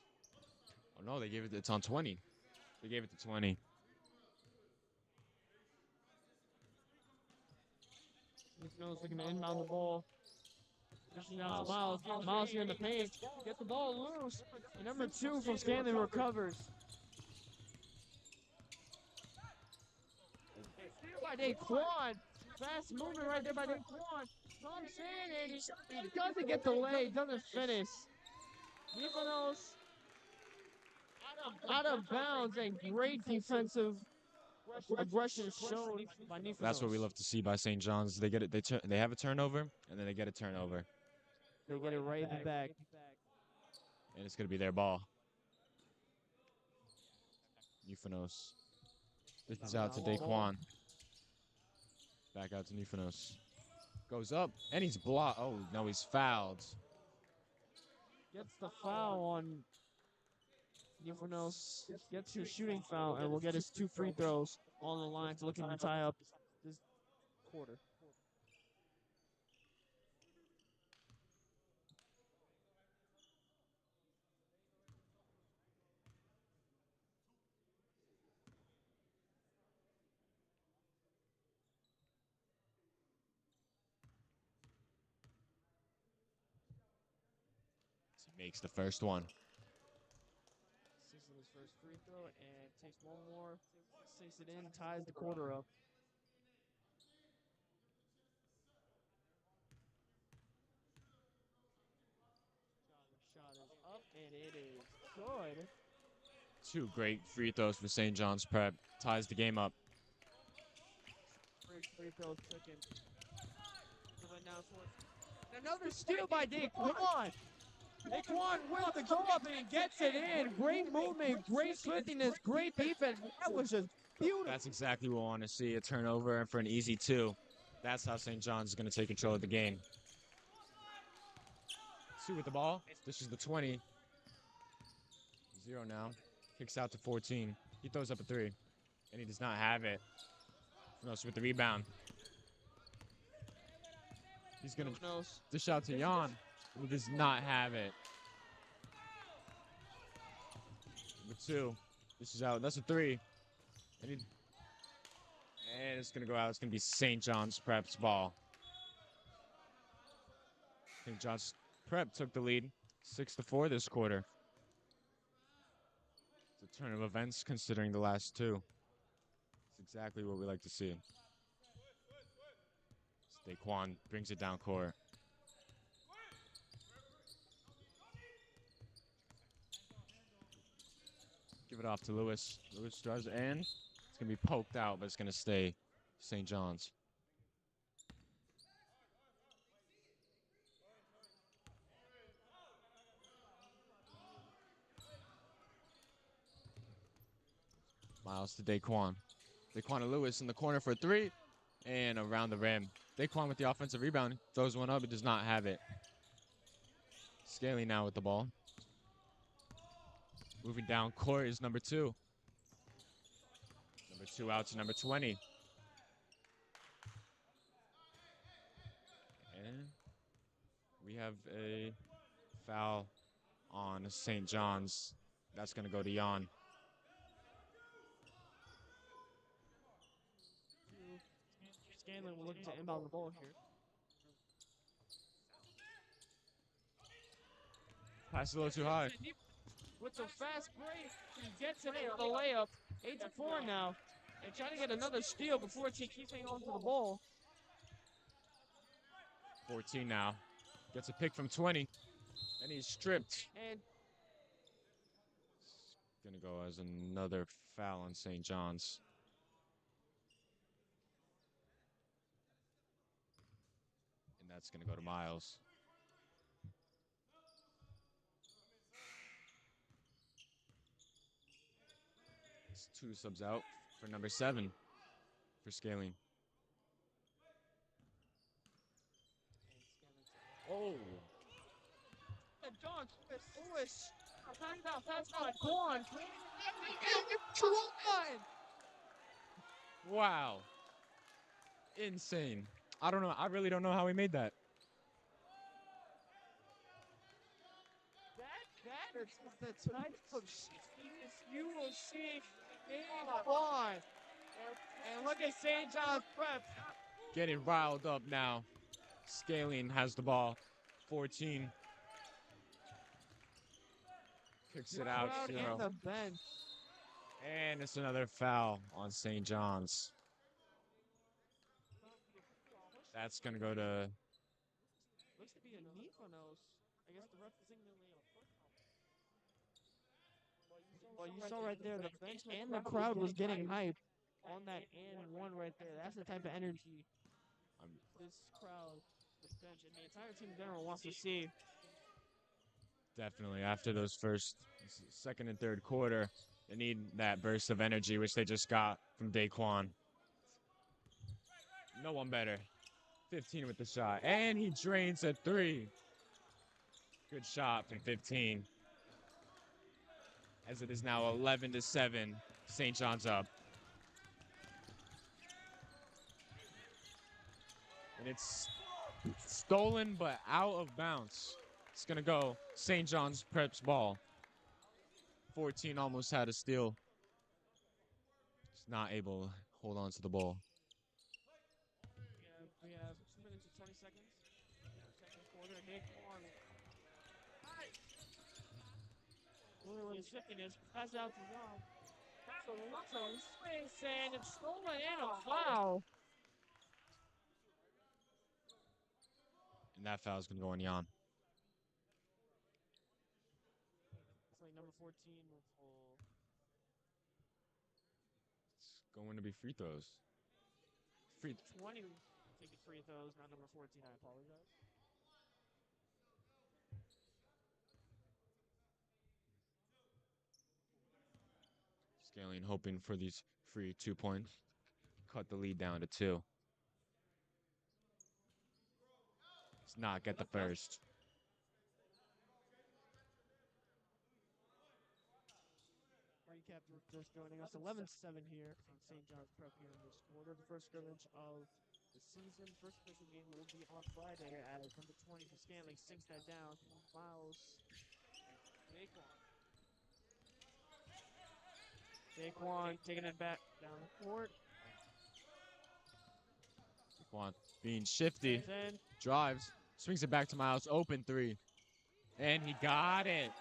Oh no, they gave it. It's on 20. They gave it to 20. He's looking to inbound the ball. Pushing out to Miles. Miles here in the paint. Get the ball loose. And number 2 from Scanlan recovers. Steal by Daquan. Fast movement right there by Daquan. Comes in and he doesn't get the lay. Doesn't finish. Nicolas out of bounds and great defensive aggression shown by Nicolas. That's what we love to see by St. John's. They get it. They have a turnover, and then they get a turnover. They get it right in the back. And it's going to be their ball. Nifanos. This is out to Daquan. Back out to Nifanos. Goes up, and he's blocked. Oh, no, he's fouled. Gets the foul on Nifanos. Gets his shooting foul, and will get his 2 free throws on the line to looking to tie up this quarter. He makes the first one. 6 in his first free throw, and takes one more. Takes it in, ties the quarter up. Shot is up, and it is good. 2 great free throws for St. John's Prep. Ties the game up. Great free throws taken. Another steal by Daquan. Daquan with the go up and gets it in. Great movement, great swiftness, great defense. That was just beautiful. That's exactly what we want to see. A turnover and for an easy 2. That's how St. John's is going to take control of the game. 2 with the ball. This is the 20. 0 now. Kicks out to 14. He throws up a 3. And he does not have it. Nifanos with the rebound. He's going to dish out to Jan. He does not have it. Number 2. This is out. That's a 3. And it's going to go out. It's going to be St. John's Prep's ball. St. John's Prep took the lead 6-4 this quarter. It's a turn of events considering the last 2. It's exactly what we like to see. Daquan brings it down court. Give it off to Lewis. Lewis drives in. It's going to be poked out, but it's going to stay St. John's. Miles to Daquan. Daquan to Lewis in the corner for a 3. And around the rim. Daquan with the offensive rebound. Throws one up. He does not have it. Scanlan now with the ball. Moving down court is number 2. Number 2 out to number 20. And we have a foul on St. John's. That's going to go to Jan. Scanlan will look to inbound the ball here. Pass a little too high. With the fast break, he gets it in the layup. 8-4 now. And trying to get another steal before he keeps hanging on to the ball. 14 now. Gets a pick from 20. And he's stripped. And it's going to go as another foul on St. John's. And that's going to go to Miles. 2 subs out for number 7 for Scaling. Oh, The dog Lewis. Timeout. That's not gone. wow. Insane. I don't know. I really don't know how he made that. That is the type of sneakiness you will see in Vaughn. And look at St. John's Prep. Getting riled up now. Scaling has the ball. 14. Kicks it out. Crowd 0. and the bench. And it's another foul on St. John's. That's going to go to... Looks to be a knee for nose. I guess the ref is signaling a foot. Well, you saw right there, the bench and the crowd was getting hyped on that and one right there. That's the type of energy this crowd, the bench, and the entire team in general wants to see. Definitely. After those first, second and third quarter, they need that burst of energy, which they just got from Daquan. No one better. 15 with the shot. And he drains a 3. Good shot from 15. As it is now 11-7. St. John's up. And it's stolen, but out of bounds. It's going to go St. John's Prep's ball. 14 almost had a steal. Just not able to hold on to the ball. We have 2 minutes and 20 seconds. Second quarter, Daquan. Literally shifting his pass out to Rob. So Lutton swings and it's stolen and a foul. And that foul is going to go on Jan. It's like number 14 will It's going to be free throws. 20 taking free throws, not number 14. I apologize. Scaling hoping for these free 2 points. Cut the lead down to 2. Let's not get the first. Recap, just joining us. 11-7 here from St. John's Prep here in this quarter. The first scrimmage of the season. First official game will be on Friday as number 20 for Scanlan sinks that down. Miles Daquan taking it back down the court. Daquan being shifty. Drives. Swings it back to Miles. Open 3. And he got it.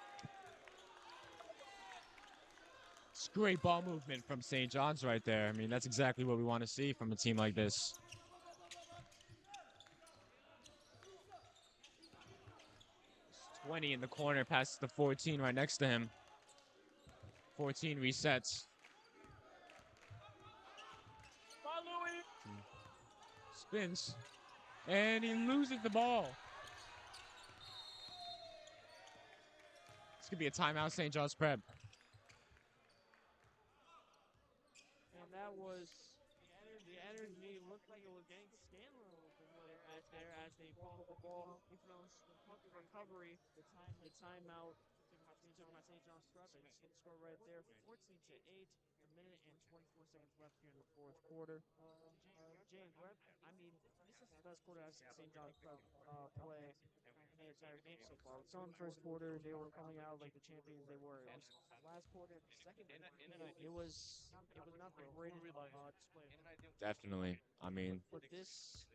It's great ball movement from St. John's right there. I mean, that's exactly what we want to see from a team like this. It's 20 in the corner, passes to 14 right next to him. 14 resets. Spins. And he loses the ball. This could be a timeout, St. John's Prep. And that was the energy looked like it was getting Scanlan a little bit more right there as they ball the ball. He throws the puck recovery, the timeout. Took my St. John's Prep, and you see the score right there, 14-8. A minute and 24 seconds left here in the fourth quarter. James, I mean, this is the best quarter I've seen St. John's Prep play in the entire game so far. So in the first quarter, they were coming out like the champions they were. It was last quarter, the second minute, it was not the greatest display. Definitely. I mean, But this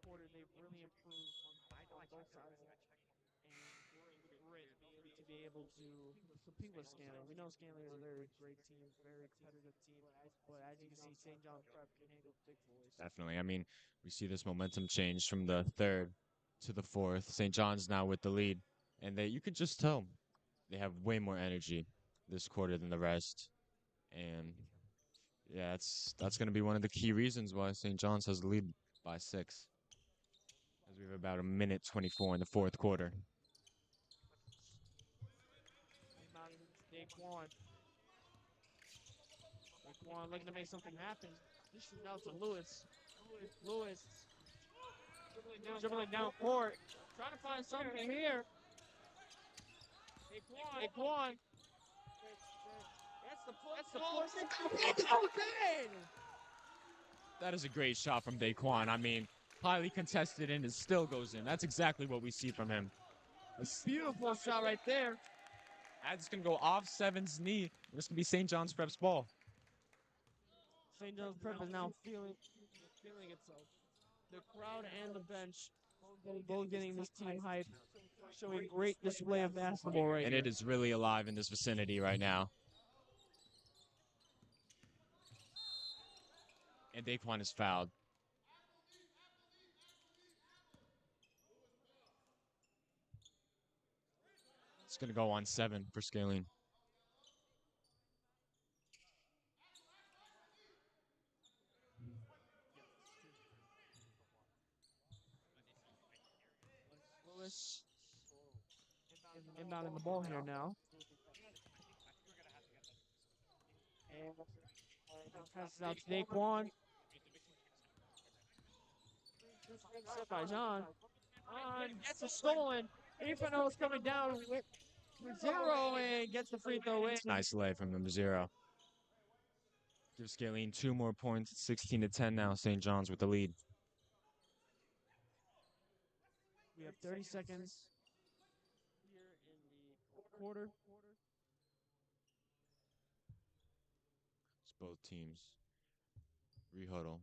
quarter, they've really improved on both sides. To be able to compete with Scanlan. We know Scanlan is a very great team, very competitive team, but as you can see, St. John's Prep can handle big boys. definitely. I mean, we see this momentum change from the third to the fourth. St. John's now with the lead, and you could just tell they have way more energy this quarter than the rest. And yeah, that's going to be one of the key reasons why St. John's has the lead by 6. As we have about a minute 24 in the fourth quarter. Daquan. Daquan looking to make something happen. Dishes it out to Lewis. Lewis dribbling down court. Trying to find something here. Daquan. That's the push. It goes in! That is a great shot from Daquan. I mean, highly contested and it still goes in. That's exactly what we see from him. A beautiful shot right there. That's going to go off Seven's knee. This can be St. John's Prep's ball. St. John's Prep is now feeling itself. The crowd and the bench both getting this team hype, showing great display of basketball right And here. it is really alive in this vicinity right now. And Daquan is fouled. It's going to go on 7 for Scanlan. Lewis inbounding the ball here now. And passes out to Daquan. Set by John. Gets it stolen. Infano is coming down with 0 and gets the free throw in. Nice lay from number 0. Gives Scanlan 2 more points. 16-10 now. St. John's with the lead. We have 30 seconds here in the quarter. It's both teams. Rehuddle.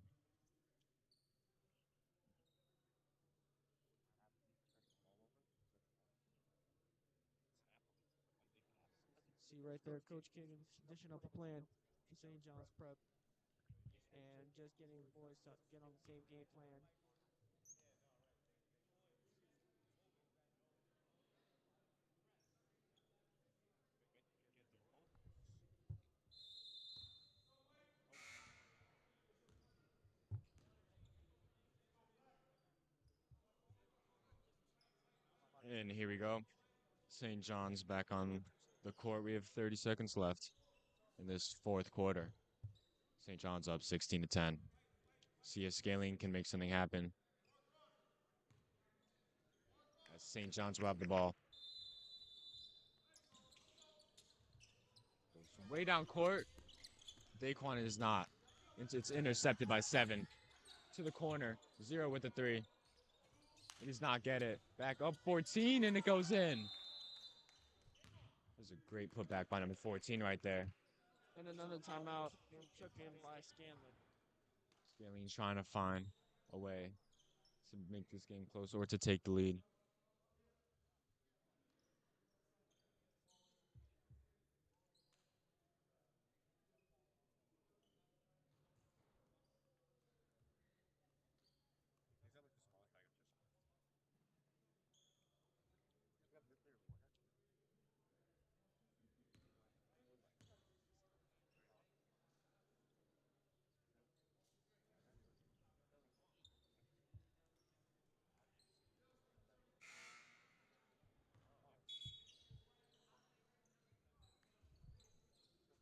See right there, Coach King dishing up a plan for St. John's Prep. And just getting the boys to get on the same game plan. And here we go. St. John's back on the court. We have 30 seconds left in this fourth quarter. St. John's up 16-10. See if Scanlan can make something happen. As St. John's will have the ball. Goes way down court. Daquan is not. It's intercepted by 7. To the corner. 0 with the 3. He does not get it. Back up 14 and it goes in. There's a great putback by number 14 right there. And another timeout took in by Scanlan. Scanlan's trying to find a way to make this game close or to take the lead.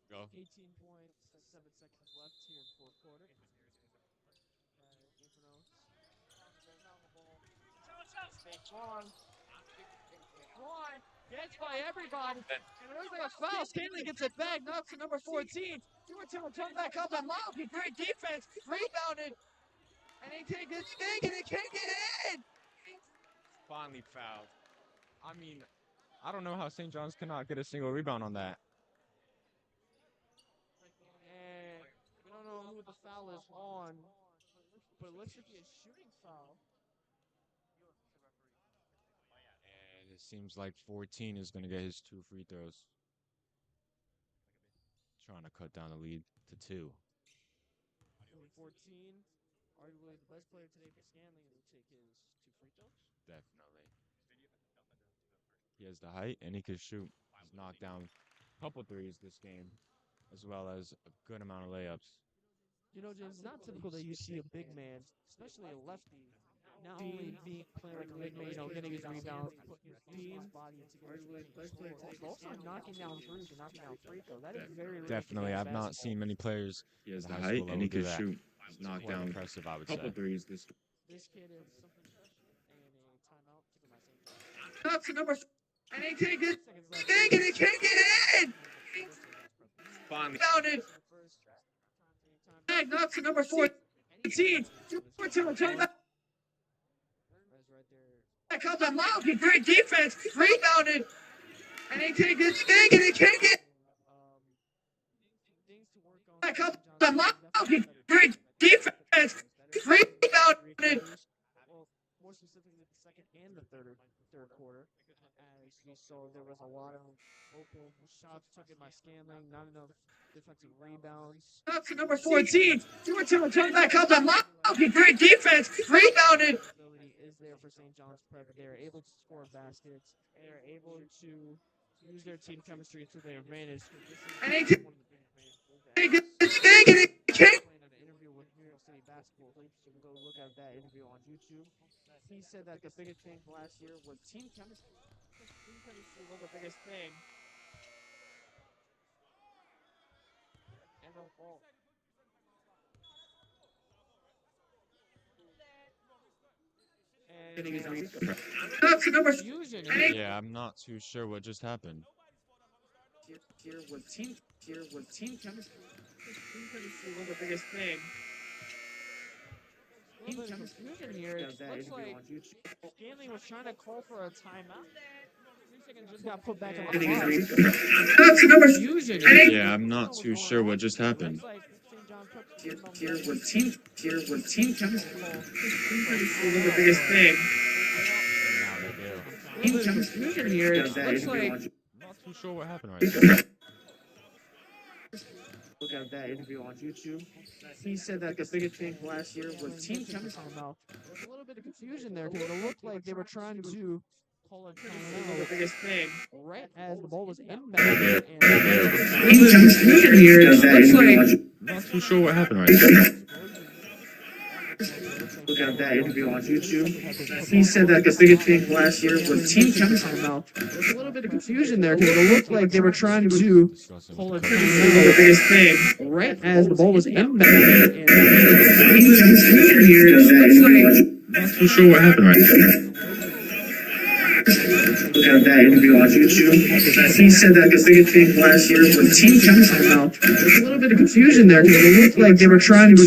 Go. 18 points, 7 seconds left here in the fourth quarter. One gets by everybody. And it looks like a foul. Scanlan gets it back. Knocks to number 14. Two will come back up and loud. Great defense. Rebounded. And he takes his thing and he can't get in. Finally fouled. I mean, I don't know how St. John's cannot get a single rebound on that. And we don't know who the foul is on, but it looks to be a shooting foul. And it seems like 14 is going to get his 2 free throws. Trying to cut down the lead to 2. 14, arguably the best player today for Scanlan, will take his 2 free throws. Definitely. He has the height and he can shoot. He's knocked down a couple threes this game, as well as a good amount of layups. You know, James, it's not typical that you see a big man, especially a lefty, not only being playing like a mid-range, getting his rebounds, putting his body into getting control, also knocking down threes and knocking down free throws. That is very rare to Definitely, get in I've not basketball. seen many players He at has the the high height school and level he do can that. shoot. It's Knock quite down impressive, I a would couple say. threes. This kid is something special, and a timeout taken by St. John's. Up to number, and he can't get, 6 seconds left. and he can't get in. Finally. Found it. Back up to number 14. Back up and Malky, great defense, rebounded, and he can't get, and he can't get. Back up and Malky, great defense, rebounded. Well, more specifically, the second and the third quarter, as we saw there was a lot of open shots taken by Scanlan, not enough defensive rebounds. Up to number 14. Back up and Malky, great defense, rebounded. Ability is there for St. John's Prep. They are able to score baskets. They are able to use their team chemistry to their advantage. And he This is one of the biggest can't. playing an interview with New York City basketball hoops. You can go look at that interview on YouTube. He said that the biggest thing last year was team chemistry. Team chemistry was the biggest thing. And the ball. Up to number Fusion. Yeah, I'm not too sure what just happened. Here was team chemistry. Team chemistry was the biggest thing. Team confusion here. It looks like Scanlan was trying to call for a timeout. 3 seconds just got put back on the clock. Up to number Fusion. Yeah, I'm not too sure what just happened. Here was team chemistry. Team chemistry was the biggest thing. Now they do. Team confusion here. It looks like. I'm not too sure what happened right there. Look at that interview on YouTube. He said that the biggest thing last year was team chemistry. There was a little bit of confusion there because it looked like they were trying to call a timeout. The biggest thing, right as the ball was inbounded. Team confusion here. It looks like. I'm not too sure what happened right there. Look at that interview on YouTube. He said that the biggest thing last year was team chemistry. There was a little bit of confusion there because it looked like they were trying to pull a timeout. The biggest thing, right as the ball was inbounded. Team confusion here. It looks like. I'm not too sure what happened right there. Look at that interview on YouTube. He said that the biggest thing last year was team chemistry. There was a little bit of confusion there because it looked like they were trying to pull a timeout. The biggest thing, right as the ball was inbounded. Team confusion here. It looks like. I'm not too sure what happened right there. Look at that interview on YouTube. He said that the biggest thing last year was team chemistry. There was a little bit of confusion there because it looked like they were trying to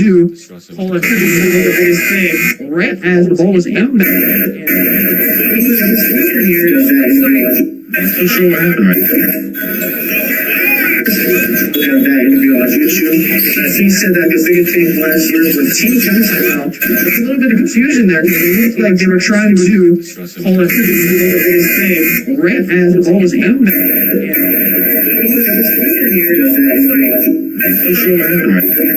pull a the biggest thing, right as the ball was inbounded. Team confusion here. It looks like. I'm not too sure what happened right there. Look at that interview on YouTube. He said that the biggest thing last year was team chemistry. There was a little bit of confusion there because it looked like they were trying to pull a the biggest thing, right as the ball was inbounded. Team confusion here. It looks like. I'm not too sure what happened right there. Look at that interview on YouTube. He said that the biggest thing last year was team chemistry. There was a little bit of confusion there. It looked like they were trying to pull a the biggest thing, right as the ball was inbounded. Team confusion here. It looks like. I'm not too sure what happened right there.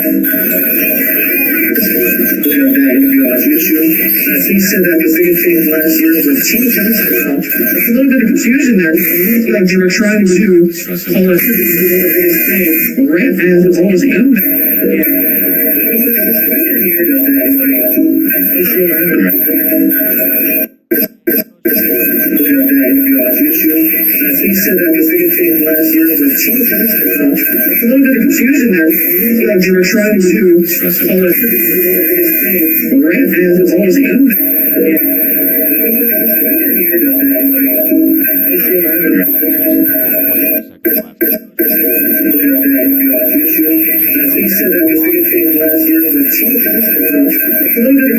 1.2 seconds left. Look at that interview on YouTube. He said that the biggest thing last year was team chemistry. There was a little bit of confusion there. It looked like they were trying to pull a the biggest thing, right as the ball was inbounded. Team confusion here. It looks like. I'm not too sure what happened right there. 2 seconds left. Look at that interview on YouTube. He said that the biggest thing last year was team chemistry. There was a little bit of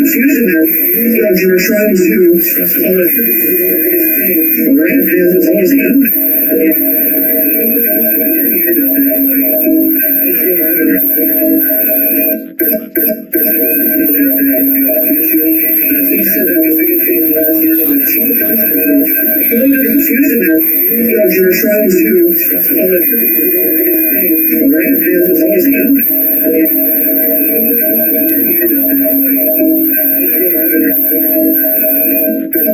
confusion there. It looked like they were trying to pull a the biggest thing, right as the ball was inbounded. Team confusion here. It looks like. I'm not too sure what happened right there. Look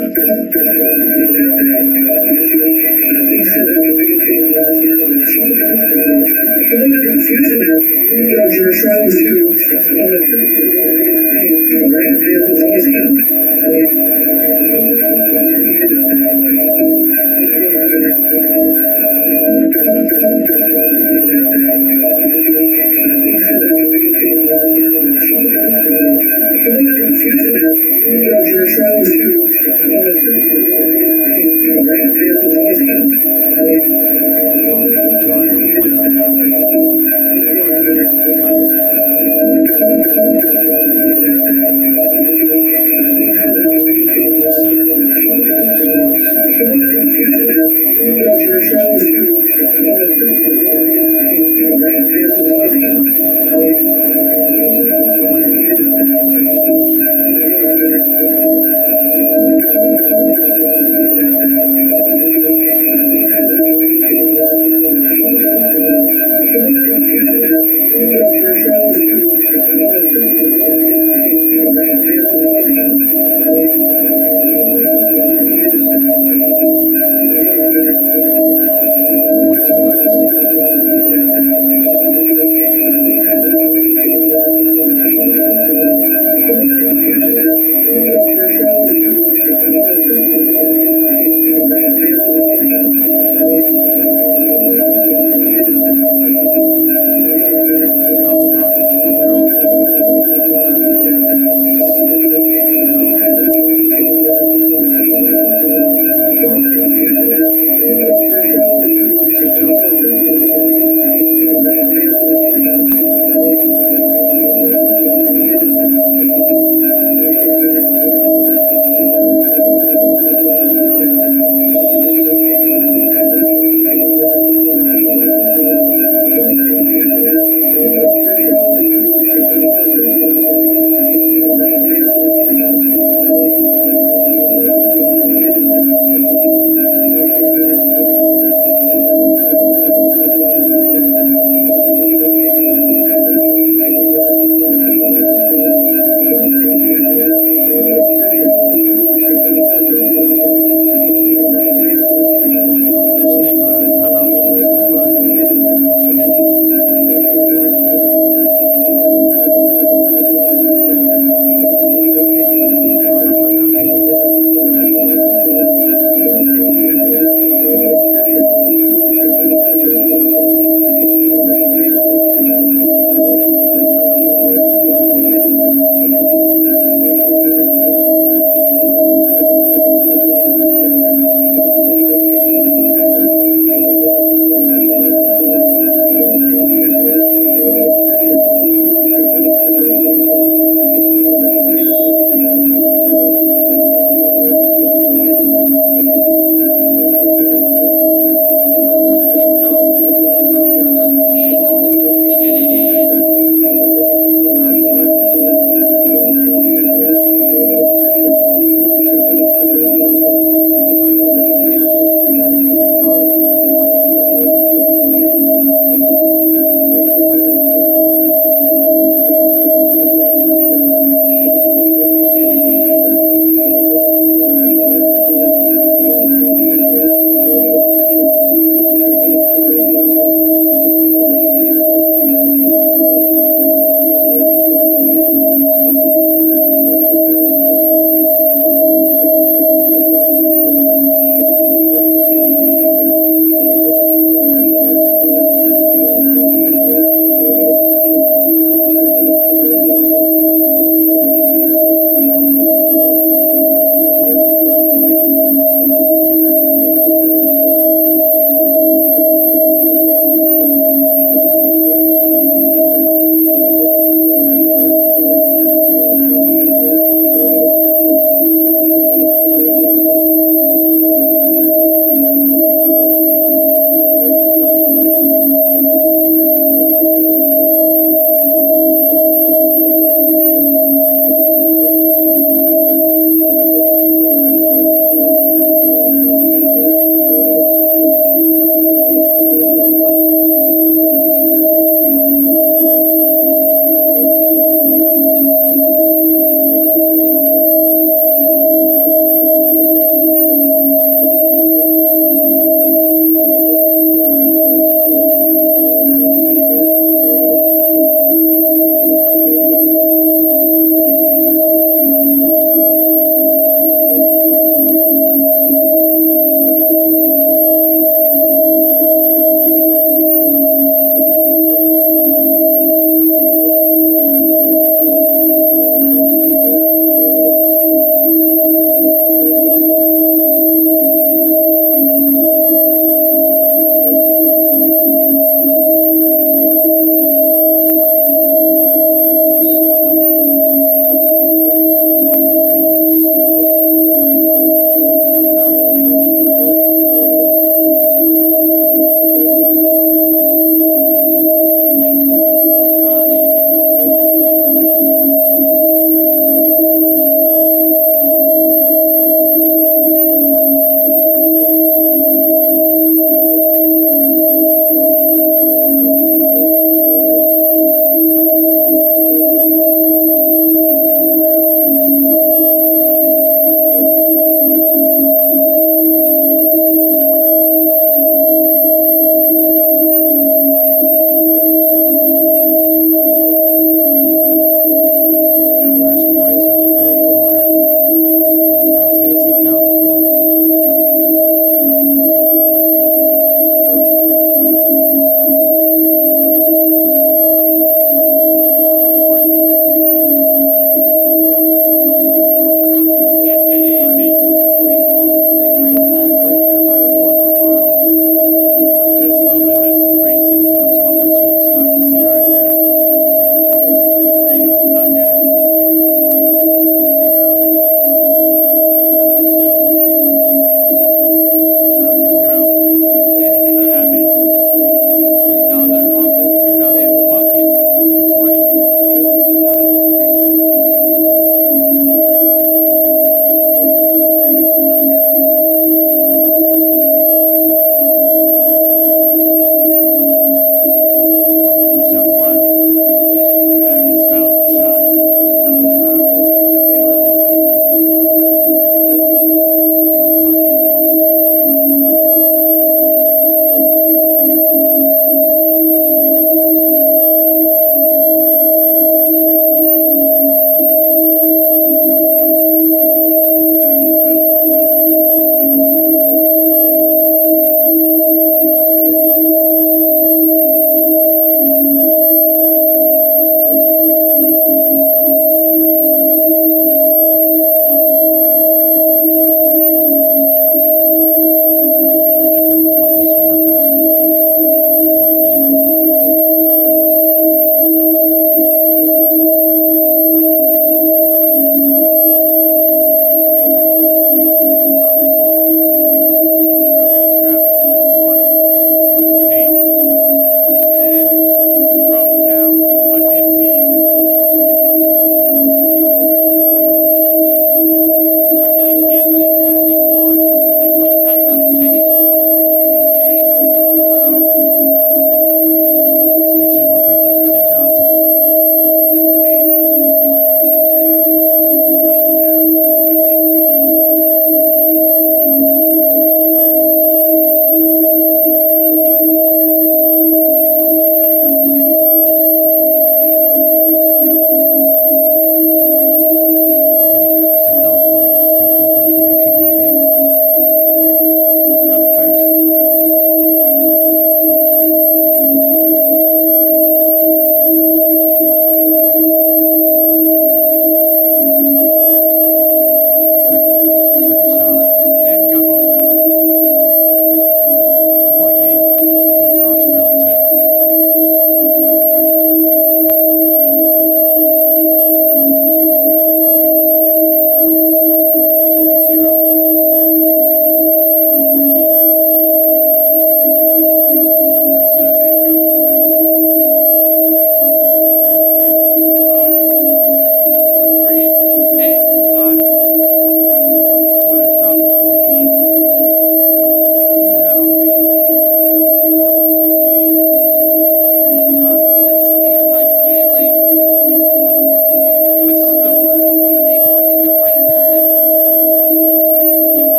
at that interview on YouTube. He said that the biggest thing last year was team chemistry. There was a little bit of confusion there. It looked like they were trying to pull a the biggest thing, right as the ball was inbounded. Coach confident drawing up a play right now. Find a way to tie this game up. Or look for the score up as we reset scores each quarter. This is only a scrimmage. 6 fouls from St. John's and forcing a declaring a play right now in distribution. Find a way to tie this game up.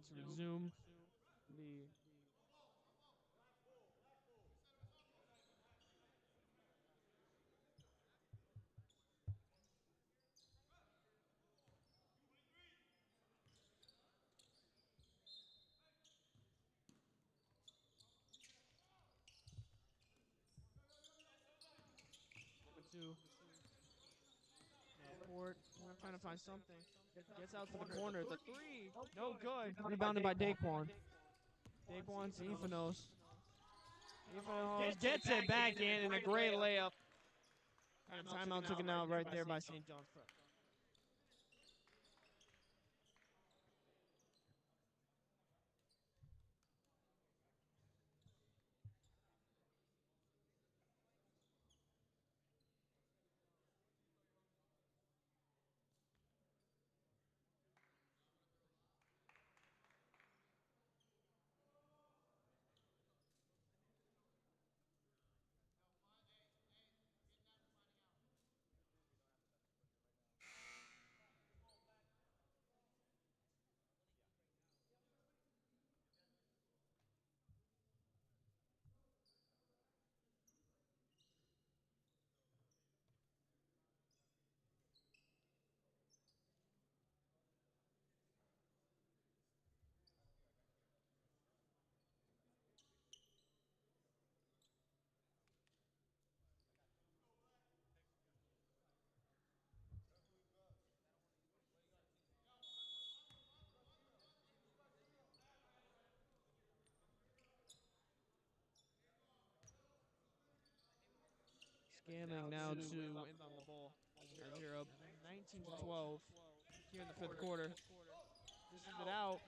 to resume the number 2. Court trying to find something. Gets out to the corner. The 3. No good. Rebounded by Daquan. Daquan to Efanos. Efanos gets it back in and a great layup. And a timeout taken out right there by St. John's Prep. Scanlan now to inbound the ball. As you're up 19-12 here in the 5th quarter. This is it out.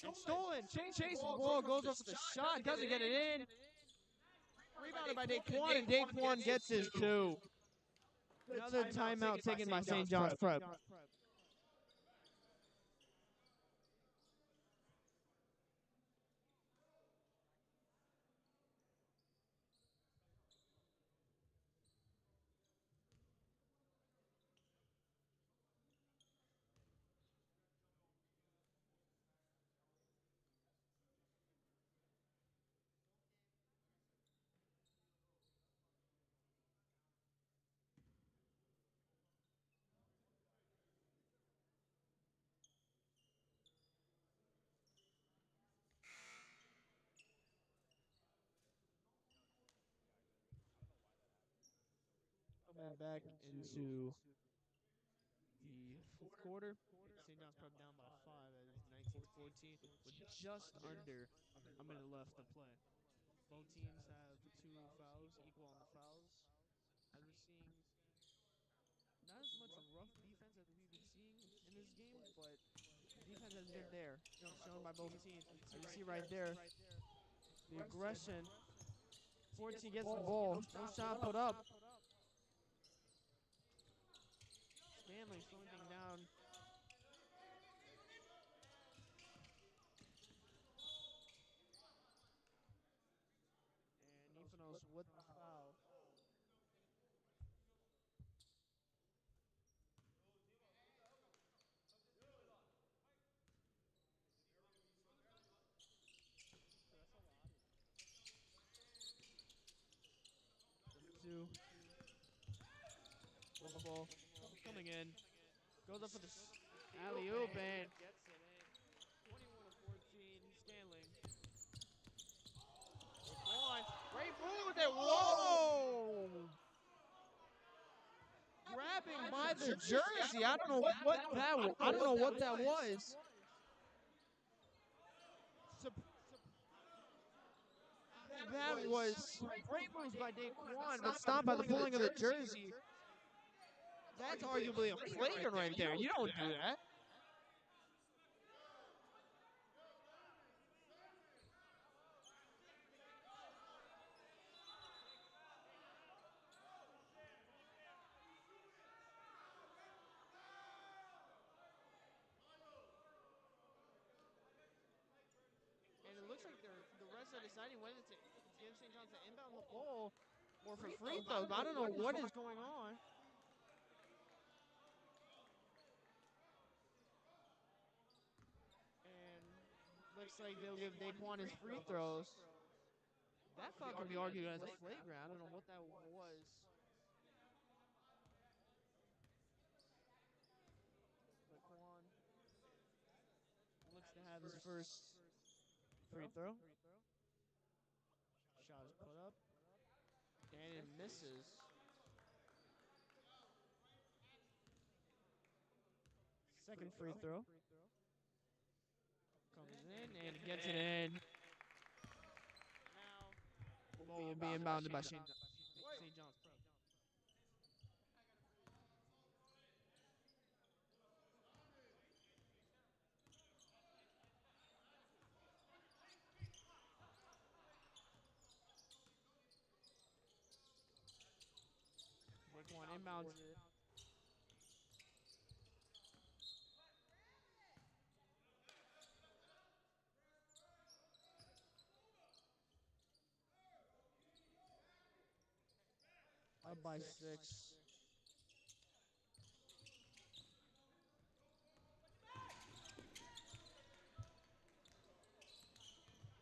It's stolen. Chases the ball, goes up with the shot, doesn't get it in. Rebounded by Daquan, and Daquan gets his 2. Another timeout taken by St. John's Prep. Coming back into the 4th quarter. St. John's Prep down by 5 at 19-14 with just under a minute left to play. Both teams have 2 fouls, equal on the fouls. As we're seeing, not as much rough defense as we've been seeing in this game, but defense has been there, shown by both teams. As you see right there, the aggression. 14 gets the ball, no shot put up. Scanlan slowing things down. And Efanos with the foul. Two. With the ball coming in. Goes up for the alley-oop and gets it in. 21-14, Scanlan. One. Great move with it. Whoa! Grabbing by the jersey. I don't know what that was. That was great moves by Daquan, but stopped by the pulling of the jersey. That's arguably a flagrant right there. You don't do that. And it looks like the refs are deciding whether to give St. John's to inbound the ball or for free throws. I don't know what is going on. And Looks like they'll give Daquan his free throws. That foul could be argued as a flagrant. I don't know what that was. Daquan looks to have his first free throw. Shot is put up. And it misses. Second free throw. Comes in and gets it in. Now, ball will be inbounded by St. John's Prep. Daquan inbounds it. Up by 6.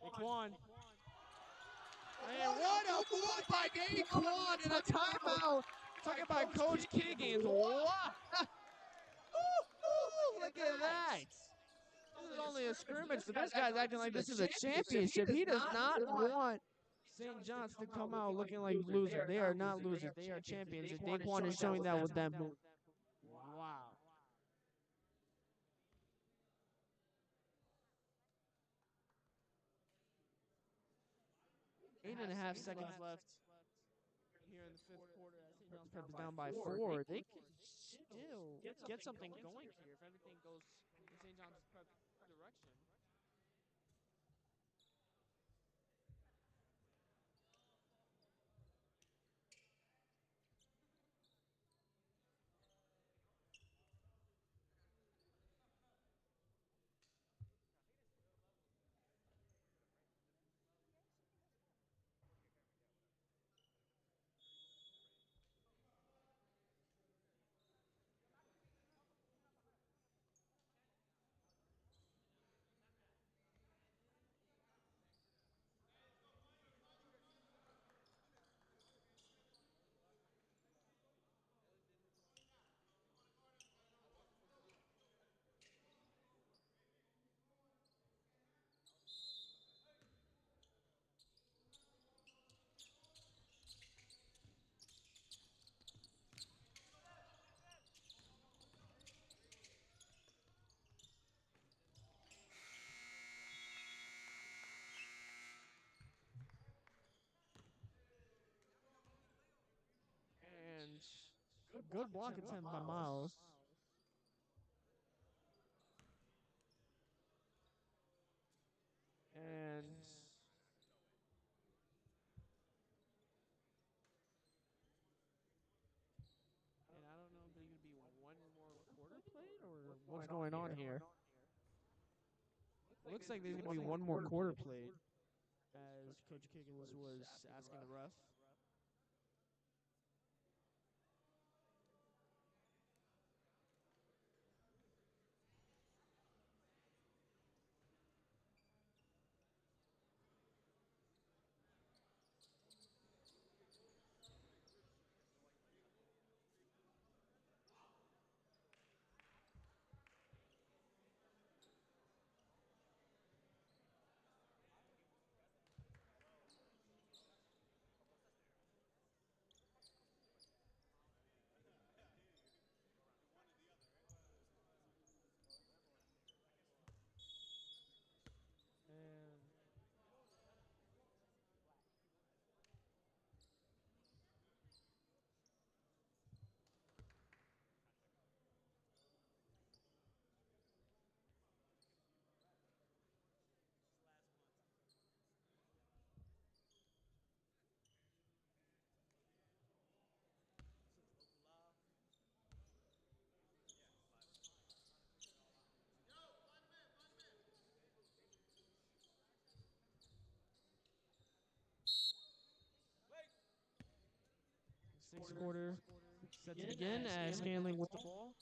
Daquan. And what a move by Daquan and a timeout taken by Coach Kiggins. Wow. Look at that. This is only a scrimmage. The best guy's acting like this is a championship. He does not want St. John's to come out looking like losers. They are not losers. They are champions. And Daquan is showing that with that move. Wow. 8.5 seconds left here in the fifth quarter. St. John's Prep is down by 4. They can still get something going here if everything goes in St. John's Prep direction. And good block attempt by Miles. And I don't know if there's going to be one more quarter played or what's going on here. Looks like there's going to be one more quarter played, as Coach Kiggins was asking the ref. And sixth quarter sets it again as Scanlan with the ball.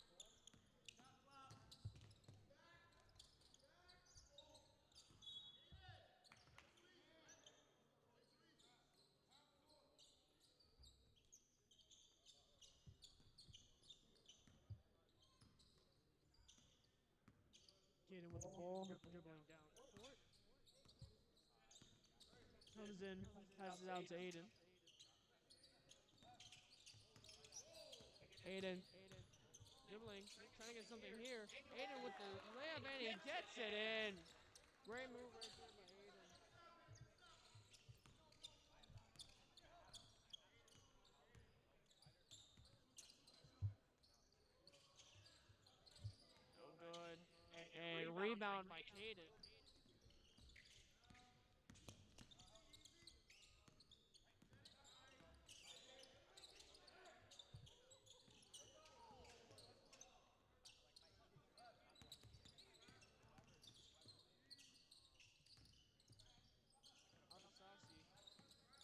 Aiden with the ball, dribbling down court. Comes in, passes out to Aiden. Aiden, dribbling, trying to get something here. Aiden with the layup, and he gets it in. Great move right there by Aiden. No good. And rebound by Aiden.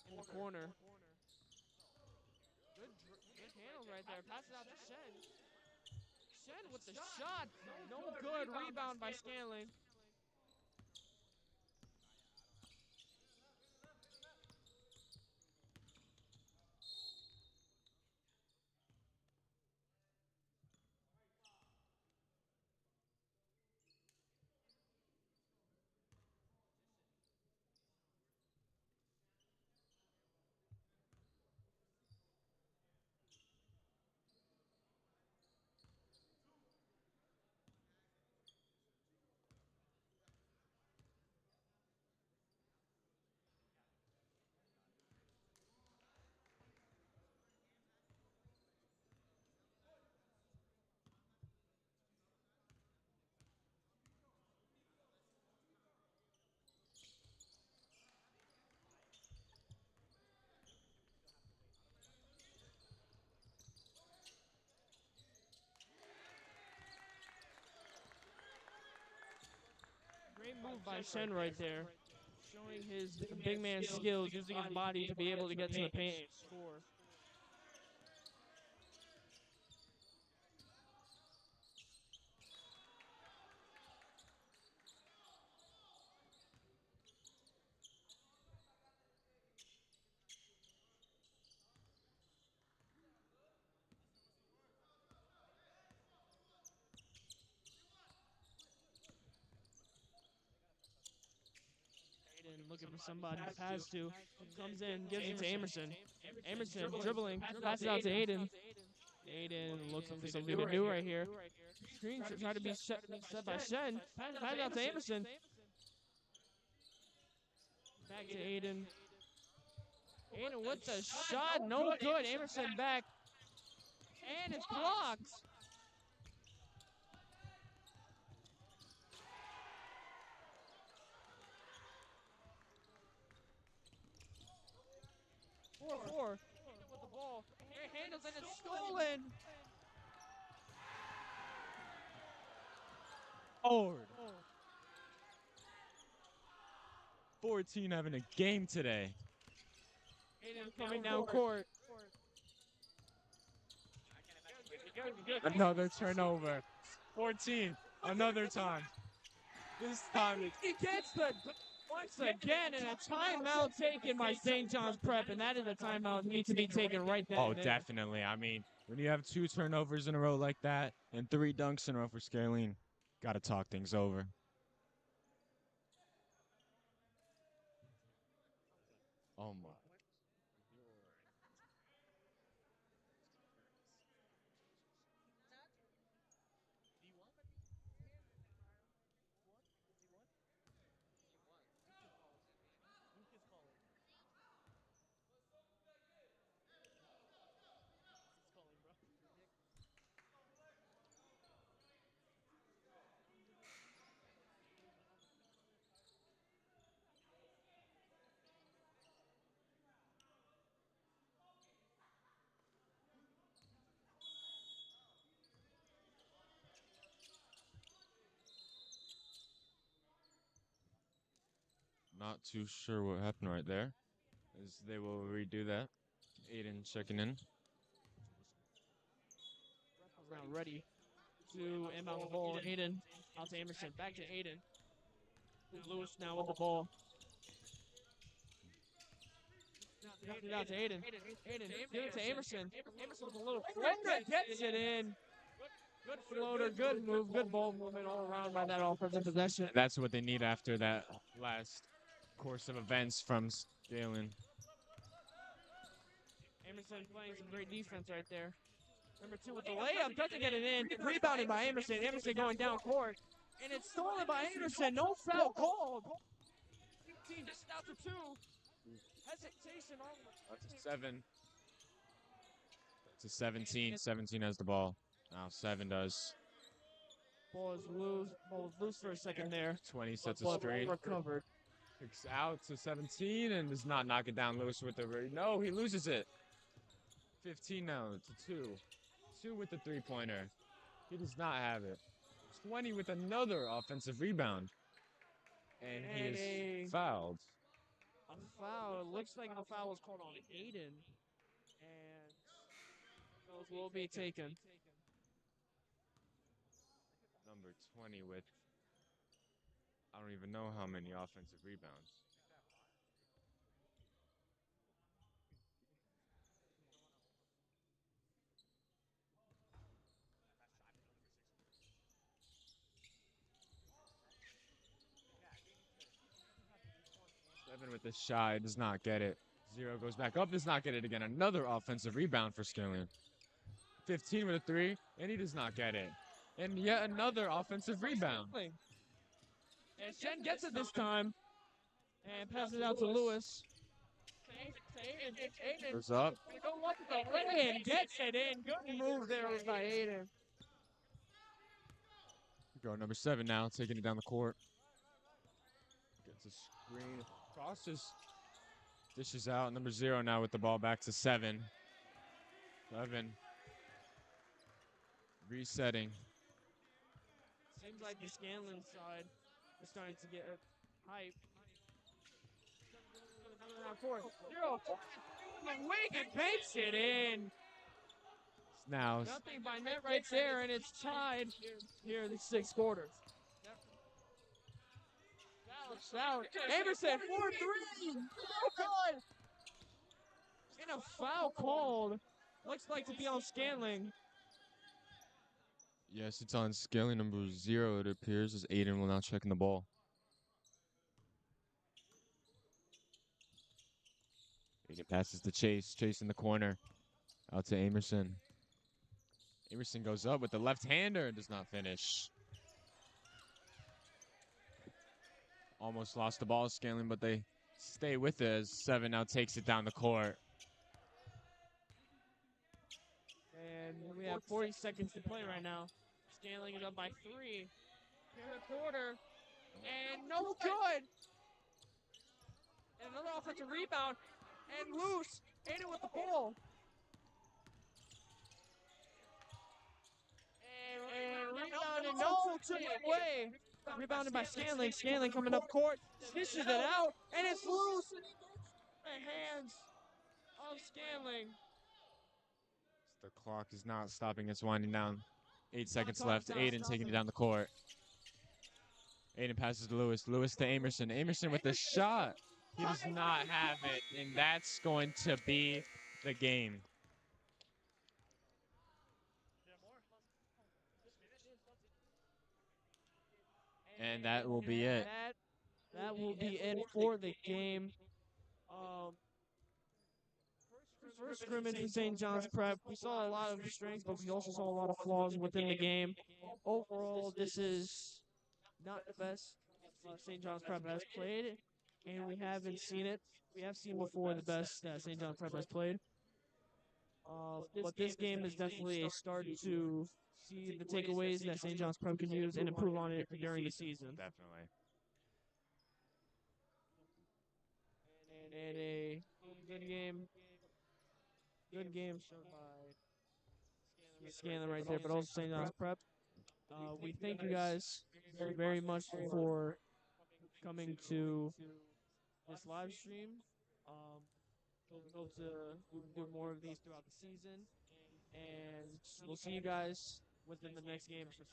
In the corner. Good handles right there. Passes out to Shen. Shen with the shot. No good. Rebound by Scanlan. Great move by Shen right there. Showing his big man skills, using his body to be able to get to the paint and score. Aiden looking for somebody to pass to. Comes in, gives it to Emerson. Emerson dribbling, passes out to Aiden. Aiden looking for something to do right here. Screen try to be set by Shen. Pass out to Emerson. Back to Aiden. Aiden with the shot, no good. Emerson back. And it's blocked. Four. Aiden with the ball. Great handles and it's stolen. Forward. 14 having a game today. Aiden coming down court. Another turnover. 14. Another time. This time He gets the once again, and a timeout taken by St. John's Prep, and that is a timeout need to be taken right then. Oh, definitely. I mean, when you have 2 turnovers in a row like that and 3 dunks in a row for Scanlan, got to talk things over. Oh, my. Not too sure what happened right there, as they will redo that. Aiden checking in. Round ready to inbound the ball. Aiden out to Emerson. Back to Aiden. Lewis now with the ball. Out to Aiden. Aiden, give it to Emerson. Emerson with a little flicker, gets it in. Good floater, good move, good ball movement all around by that offensive possession. That's what they need after that last course of events from Scanlan. Emerson playing some great defense right there. Number 2 with the layup, doesn't get it in. Rebounded by Emerson. Emerson going down court. And it's stolen by Anderson. No foul called. 15 just out to 2. Hesitation on That's a 7. It's a 17. 17 has the ball. Now 7 does. Ball is loose. Ball was loose for a second there. 20 sets a But straight. recovered. Kicks out to 17 and does not knock it down loose with the no, he loses it. 15 now to 2. 2 with the 3-pointer. He does not have it. 20 with another offensive rebound. And he is fouled. A foul. It looks like the foul was called on Aiden. And those will be taken. Number 20 with, I don't even know how many offensive rebounds. Seven with the shot, does not get it. 0 goes back up, does not get it again. Another offensive rebound for Scanlan. 15 with a 3, and he does not get it. And yet another offensive rebound. And Shen gets it this time. And passes it out to Lewis. Goes up. Go up the way and gets it in. Good move there by Aiden. Go number 7 now, taking it down the court. Gets a screen, crosses, dishes out. Number 0 now with the ball back to 7. 11. Resetting. Seems like the Scanlan side is starting to get hype. Zero. Wing and banks it in. Now Nothing by net right there, and it's tied here in the 6th quarter. Foul. Anderson, 4-3. Oh, God. And a foul called. Looks like to be on Scanlan. yes, it's on Scaling number 0, it appears, as Aiden will now checking the ball. Aiden passes to Chase. Chase in the corner. Out to Amerson. Amerson goes up with the left-hander and does not finish. Almost lost the ball, Scanlan, but they stay with it as 7 now takes it down the court. And we have 40 seconds to play right now. Scanlan is up by 3 here in the quarter. And no good. And another offensive rebound. And loose. Aiden with the ball. And rebounded. No, took it away. Rebounded by Scanlan. Scanlan coming up court. Dishes it out. And it's loose. The hands of Scanlan. The clock is not stopping. It's winding down. 8 seconds left. Aiden taking it down the court. Aiden passes to Lewis. Lewis to Amerson. Amerson with the shot. He does not have it, and that's going to be the game. And that will be it. That will be it for the game. First scrimmage in St. John's Prep, we saw a lot of strengths, but we also saw a lot of flaws within the game. Overall, this is not the best St. John's Prep has played, and we haven't seen it. We have seen before the best that St. John's Prep has played. But this game is definitely a start to see the takeaways that St. John's Prep can use and improve on it during the season. Definitely. And a good game. Good game shown by Scanlan right there, but also St. John's Prep. We thank you guys very much for coming to this live stream. We hope to do more of these throughout the season. And we'll see you guys within the next game for St.